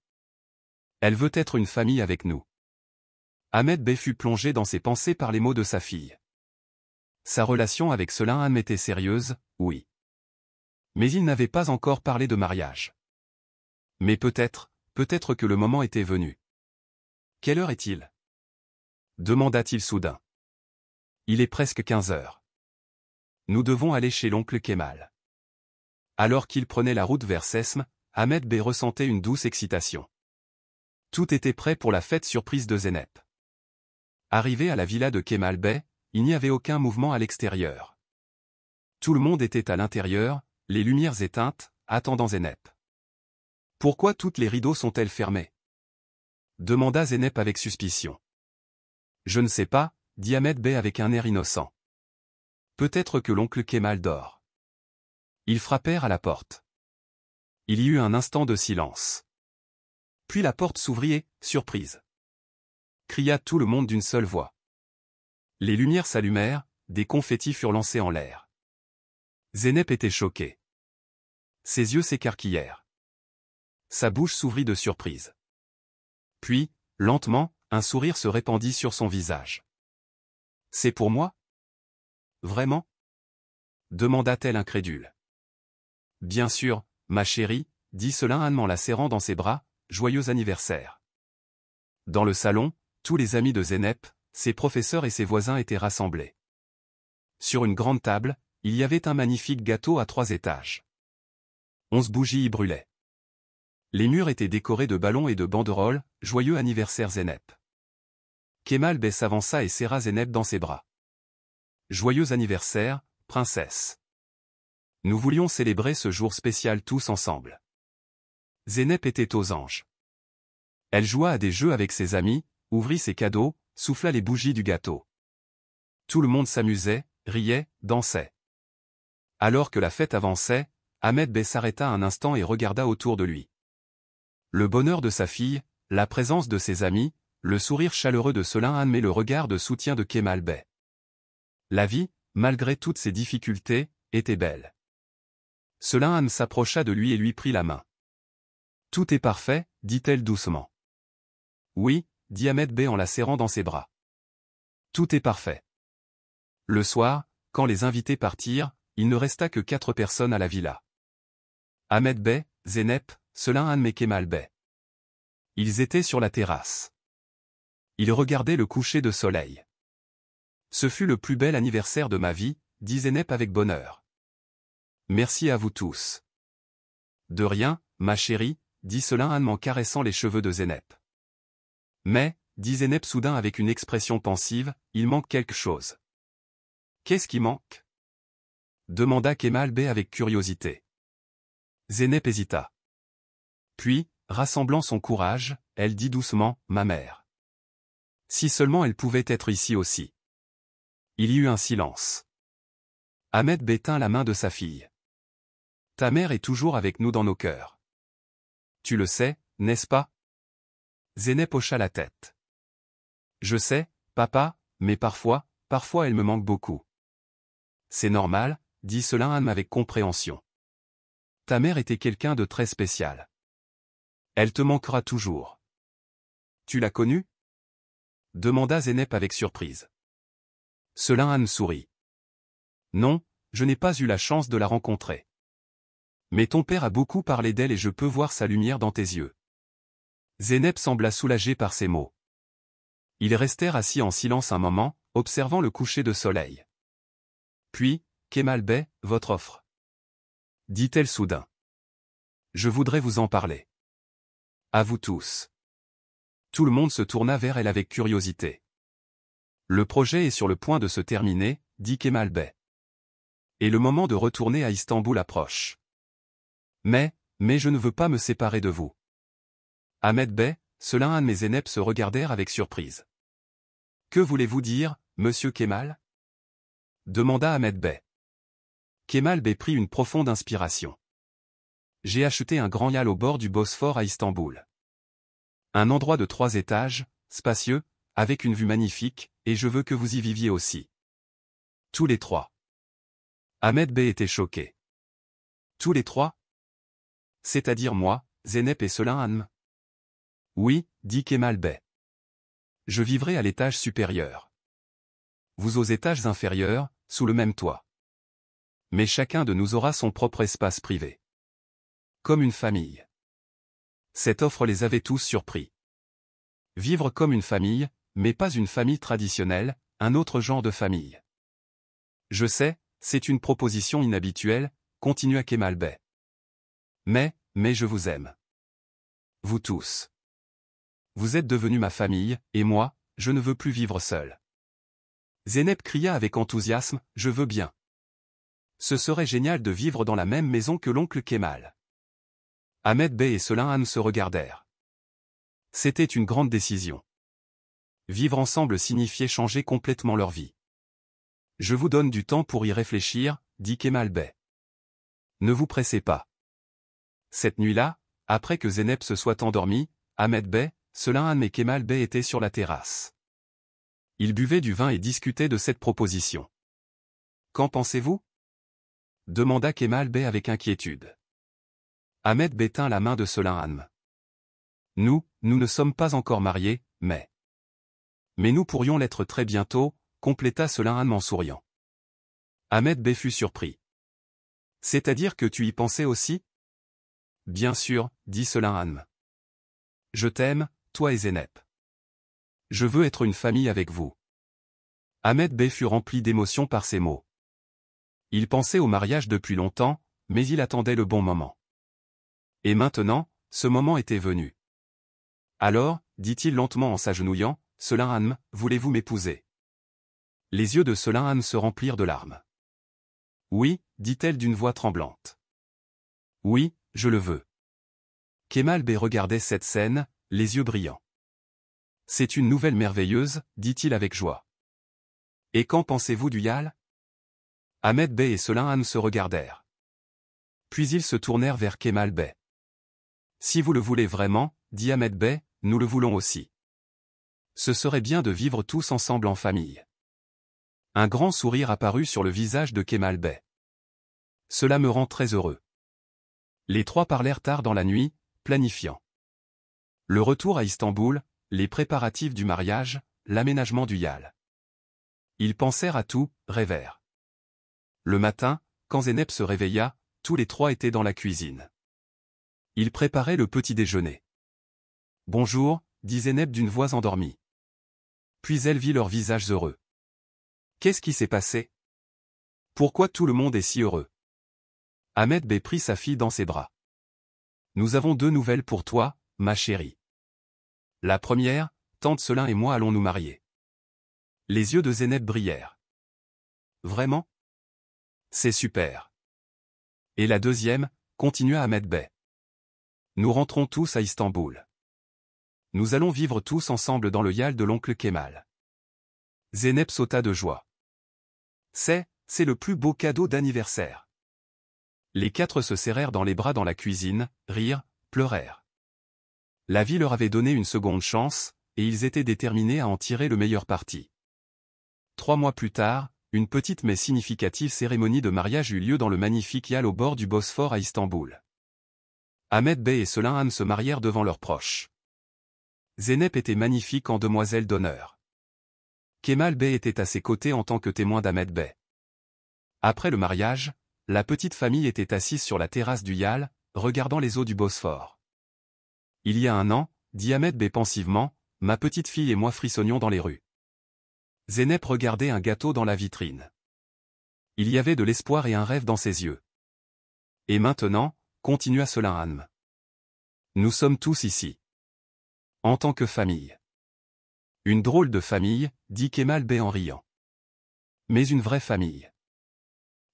Elle veut être une famille avec nous. Ahmed Bey fut plongé dans ses pensées par les mots de sa fille. Sa relation avec Selahan était sérieuse, oui. Mais il n'avait pas encore parlé de mariage. Mais peut-être que le moment était venu. Quelle heure est-il? Demanda-t-il soudain. Il est presque 15 heures. Nous devons aller chez l'oncle Kemal. Alors qu'il prenait la route vers Sesme, Ahmed Bey ressentait une douce excitation. Tout était prêt pour la fête surprise de Zeynep. Arrivé à la villa de Kemal Bey, il n'y avait aucun mouvement à l'extérieur. Tout le monde était à l'intérieur, les lumières éteintes, attendant Zeynep. Pourquoi toutes les rideaux sont-elles fermées? Demanda Zeynep avec suspicion. Je ne sais pas, dit Ahmed Bey avec un air innocent. Peut-être que l'oncle Kemal dort. Ils frappèrent à la porte. Il y eut un instant de silence. Puis la porte s'ouvrit et, surprise, cria tout le monde d'une seule voix. Les lumières s'allumèrent, des confettis furent lancés en l'air. Zeynep était choqué. Ses yeux s'écarquillèrent. Sa bouche s'ouvrit de surprise. Puis, lentement, un sourire se répandit sur son visage. « C'est pour moi ? Vraiment ? » demanda-t-elle incrédule. « Bien sûr, ma chérie, » dit Solin en la serrant dans ses bras, « joyeux anniversaire. » Dans le salon, tous les amis de Zeynep, ses professeurs et ses voisins étaient rassemblés. Sur une grande table, il y avait un magnifique gâteau à 3 étages. 11 bougies y brûlaient. Les murs étaient décorés de ballons et de banderoles, « Joyeux anniversaire Zeynep. » Kemal Bey s'avança et serra Zeynep dans ses bras. « Joyeux anniversaire, princesse. Nous voulions célébrer ce jour spécial tous ensemble. » Zeynep était aux anges. Elle joua à des jeux avec ses amis, ouvrit ses cadeaux, souffla les bougies du gâteau. Tout le monde s'amusait, riait, dansait. Alors que la fête avançait, Ahmed Bey s'arrêta un instant et regarda autour de lui. Le bonheur de sa fille, la présence de ses amis, le sourire chaleureux de Solin et le regard de soutien de Kemal Bey. La vie, malgré toutes ses difficultés, était belle. Solin s'approcha de lui et lui prit la main. « Tout est parfait, » dit-elle doucement. « Oui, » dit Ahmed Bey en la serrant dans ses bras. « Tout est parfait. » Le soir, quand les invités partirent, il ne resta que 4 personnes à la villa. Ahmed Bey, Zeynep, Solin et Kemal Bey. Ils étaient sur la terrasse. Ils regardaient le coucher de soleil. « Ce fut le plus bel anniversaire de ma vie, » dit Zeynep avec bonheur. « Merci à vous tous. »« De rien, ma chérie, » dit Solin en caressant les cheveux de Zeynep. « Mais, » dit Zeynep soudain avec une expression pensive, « il manque quelque chose. »« Qu'est-ce qui manque ?» demanda Kemal Bey avec curiosité. Zeynep hésita. Puis, rassemblant son courage, elle dit doucement, « Ma mère. » Si seulement elle pouvait être ici aussi. Il y eut un silence. Ahmed Bey tint la main de sa fille. « Ta mère est toujours avec nous dans nos cœurs. Tu le sais, n'est-ce pas ?» Zeynep hocha la tête. « Je sais, papa, mais parfois elle me manque beaucoup. »« C'est normal, » dit Solin avec compréhension. « Ta mère était quelqu'un de très spécial. Elle te manquera toujours. »« Tu l'as connue ?» demanda Zeynep avec surprise. Solin sourit. « Non, je n'ai pas eu la chance de la rencontrer. Mais ton père a beaucoup parlé d'elle et je peux voir sa lumière dans tes yeux. » Zeynep sembla soulagée par ces mots. Ils restèrent assis en silence un moment, observant le coucher de soleil. Puis, « Kemal Bey, votre offre. » dit-elle soudain. « Je voudrais vous en parler. » À vous tous. Tout le monde se tourna vers elle avec curiosité. « Le projet est sur le point de se terminer, » dit Kemal Bey. « Et le moment de retourner à Istanbul approche. Mais je ne veux pas me séparer de vous. » Ahmed Bey, Solin et Zeynep se regardèrent avec surprise. « Que voulez-vous dire, monsieur Kemal ?» demanda Ahmed Bey. Kemal Bey prit une profonde inspiration. « J'ai acheté un grand yacht au bord du Bosphore à Istanbul. Un endroit de 3 étages, spacieux, avec une vue magnifique, et je veux que vous y viviez aussi. » Tous les 3. Ahmed Bey était choqué. « Tous les 3 ? C'est-à-dire moi, Zeynep et Solin ?» Oui, dit Kemal Bey. Je vivrai à l'étage supérieur. Vous aux étages inférieurs, sous le même toit. Mais chacun de nous aura son propre espace privé. Comme une famille. Cette offre les avait tous surpris. Vivre comme une famille, mais pas une famille traditionnelle, un autre genre de famille. Je sais, c'est une proposition inhabituelle, continua Kemal Bey. Mais je vous aime. Vous tous. Vous êtes devenus ma famille, et moi, je ne veux plus vivre seul. Zeynep cria avec enthousiasme, je veux bien. Ce serait génial de vivre dans la même maison que l'oncle Kemal. Ahmed Bey et Solin se regardèrent. C'était une grande décision. Vivre ensemble signifiait changer complètement leur vie. Je vous donne du temps pour y réfléchir, dit Kemal Bey. Ne vous pressez pas. Cette nuit-là, après que Zeynep se soit endormie, Ahmed Bey, Selaim et Kemal Bey étaient sur la terrasse. Ils buvaient du vin et discutaient de cette proposition. Qu'en pensez-vous? Demanda Kemal Bey avec inquiétude. Ahmed Bey tint la main de Selaim. Nous ne sommes pas encore mariés, mais nous pourrions l'être très bientôt, compléta Selaim en souriant. Ahmed Bey fut surpris. C'est-à-dire que tu y pensais aussi? Bien sûr, dit Selaim. Je t'aime, toi et Zeynep. Je veux être une famille avec vous. Ahmed Bey fut rempli d'émotion par ces mots. Il pensait au mariage depuis longtemps, mais il attendait le bon moment. Et maintenant, ce moment était venu. Alors, dit-il lentement en s'agenouillant, Selaim, voulez-vous m'épouser? Les yeux de Selaim se remplirent de larmes. Oui, dit-elle d'une voix tremblante. Oui, je le veux. Kemal Bey regardait cette scène, les yeux brillants. C'est une nouvelle merveilleuse, dit-il avec joie. Et qu'en pensez-vous du Yal? Ahmed Bey et Selaim se regardèrent. Puis ils se tournèrent vers Kemal Bey. Si vous le voulez vraiment, dit Ahmed Bey, nous le voulons aussi. Ce serait bien de vivre tous ensemble en famille. Un grand sourire apparut sur le visage de Kemal Bey. Cela me rend très heureux. Les trois parlèrent tard dans la nuit, planifiant le retour à Istanbul, les préparatifs du mariage, l'aménagement du Yal. Ils pensèrent à tout, rêvèrent. Le matin, quand Zeynep se réveilla, tous les trois étaient dans la cuisine. Ils préparaient le petit déjeuner. Bonjour, dit Zeynep d'une voix endormie. Puis elle vit leurs visages heureux. Qu'est-ce qui s'est passé? Pourquoi tout le monde est si heureux? Ahmed Bey prit sa fille dans ses bras. Nous avons deux nouvelles pour toi, ma chérie. La première, tante Selaim et moi allons nous marier. Les yeux de Zeynep brillèrent. Vraiment? C'est super. Et la deuxième, continua Ahmed Bey. Nous rentrons tous à Istanbul. Nous allons vivre tous ensemble dans le Yal de l'oncle Kemal. Zeynep sauta de joie. C'est le plus beau cadeau d'anniversaire. Les quatre se serrèrent dans les bras dans la cuisine, rirent, pleurèrent. La vie leur avait donné une seconde chance, et ils étaient déterminés à en tirer le meilleur parti. 3 mois plus tard, une petite mais significative cérémonie de mariage eut lieu dans le magnifique Yal au bord du Bosphore à Istanbul. Ahmed Bey et Selaim se marièrent devant leurs proches. Zeynep était magnifique en demoiselle d'honneur. Kemal Bey était à ses côtés en tant que témoin d'Ahmed Bey. Après le mariage, la petite famille était assise sur la terrasse du Yal, regardant les eaux du Bosphore. Il y a 1 an, dit Ahmed Bey pensivement, ma petite fille et moi frissonnions dans les rues. Zeynep regardait un gâteau dans la vitrine. Il y avait de l'espoir et un rêve dans ses yeux. Et maintenant, continua Selaim. Nous sommes tous ici. En tant que famille. Une drôle de famille, dit Kemal Bey en riant. Mais une vraie famille.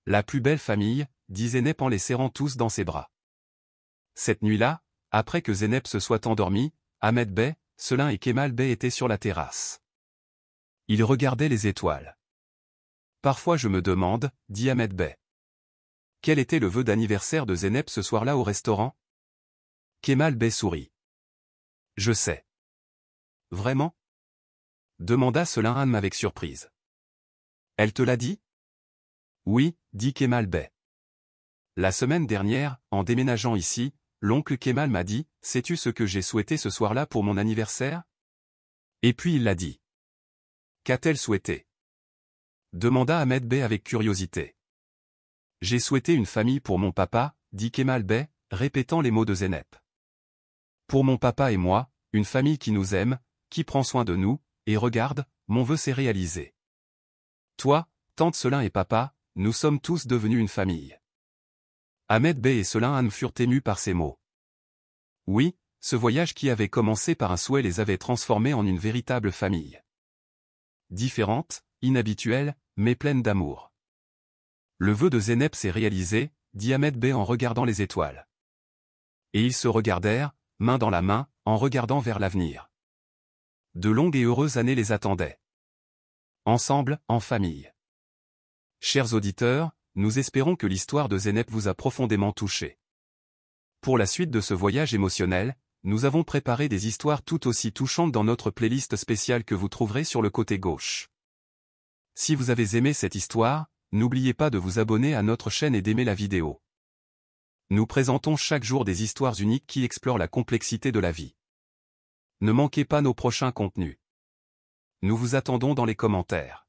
La plus belle famille, dit Zeynep en les serrant tous dans ses bras. Cette nuit-là, après que Zeynep se soit endormie, Ahmed Bey, Selaim et Kemal Bey étaient sur la terrasse. Ils regardaient les étoiles. Parfois je me demande, dit Ahmed Bey. Quel était le vœu d'anniversaire de Zeynep ce soir-là au restaurant? Kemal Bey sourit. Je sais. Vraiment? Demanda Selaim avec surprise. Elle te l'a dit? Oui, dit Kemal Bey. La semaine dernière, en déménageant ici, l'oncle Kemal m'a dit, sais-tu ce que j'ai souhaité ce soir-là pour mon anniversaire? Et puis il l'a dit. Qu'a-t-elle souhaité? Demanda Ahmed Bey avec curiosité. J'ai souhaité une famille pour mon papa, dit Kemal Bey, répétant les mots de Zeynep. Pour mon papa et moi, une famille qui nous aime, qui prend soin de nous, et regarde, mon vœu s'est réalisé. Toi, tante Selaim et papa, nous sommes tous devenus une famille. Ahmed Bey et Selaim furent émus par ces mots. Oui, ce voyage qui avait commencé par un souhait les avait transformés en une véritable famille. Différente, inhabituelle, mais pleine d'amour. Le vœu de Zeynep s'est réalisé, dit Ahmed Bey en regardant les étoiles. Et ils se regardèrent, main dans la main, en regardant vers l'avenir. De longues et heureuses années les attendaient. Ensemble, en famille. Chers auditeurs, nous espérons que l'histoire de Zeynep vous a profondément touché. Pour la suite de ce voyage émotionnel, nous avons préparé des histoires tout aussi touchantes dans notre playlist spéciale que vous trouverez sur le côté gauche. Si vous avez aimé cette histoire, n'oubliez pas de vous abonner à notre chaîne et d'aimer la vidéo. Nous présentons chaque jour des histoires uniques qui explorent la complexité de la vie. Ne manquez pas nos prochains contenus. Nous vous attendons dans les commentaires.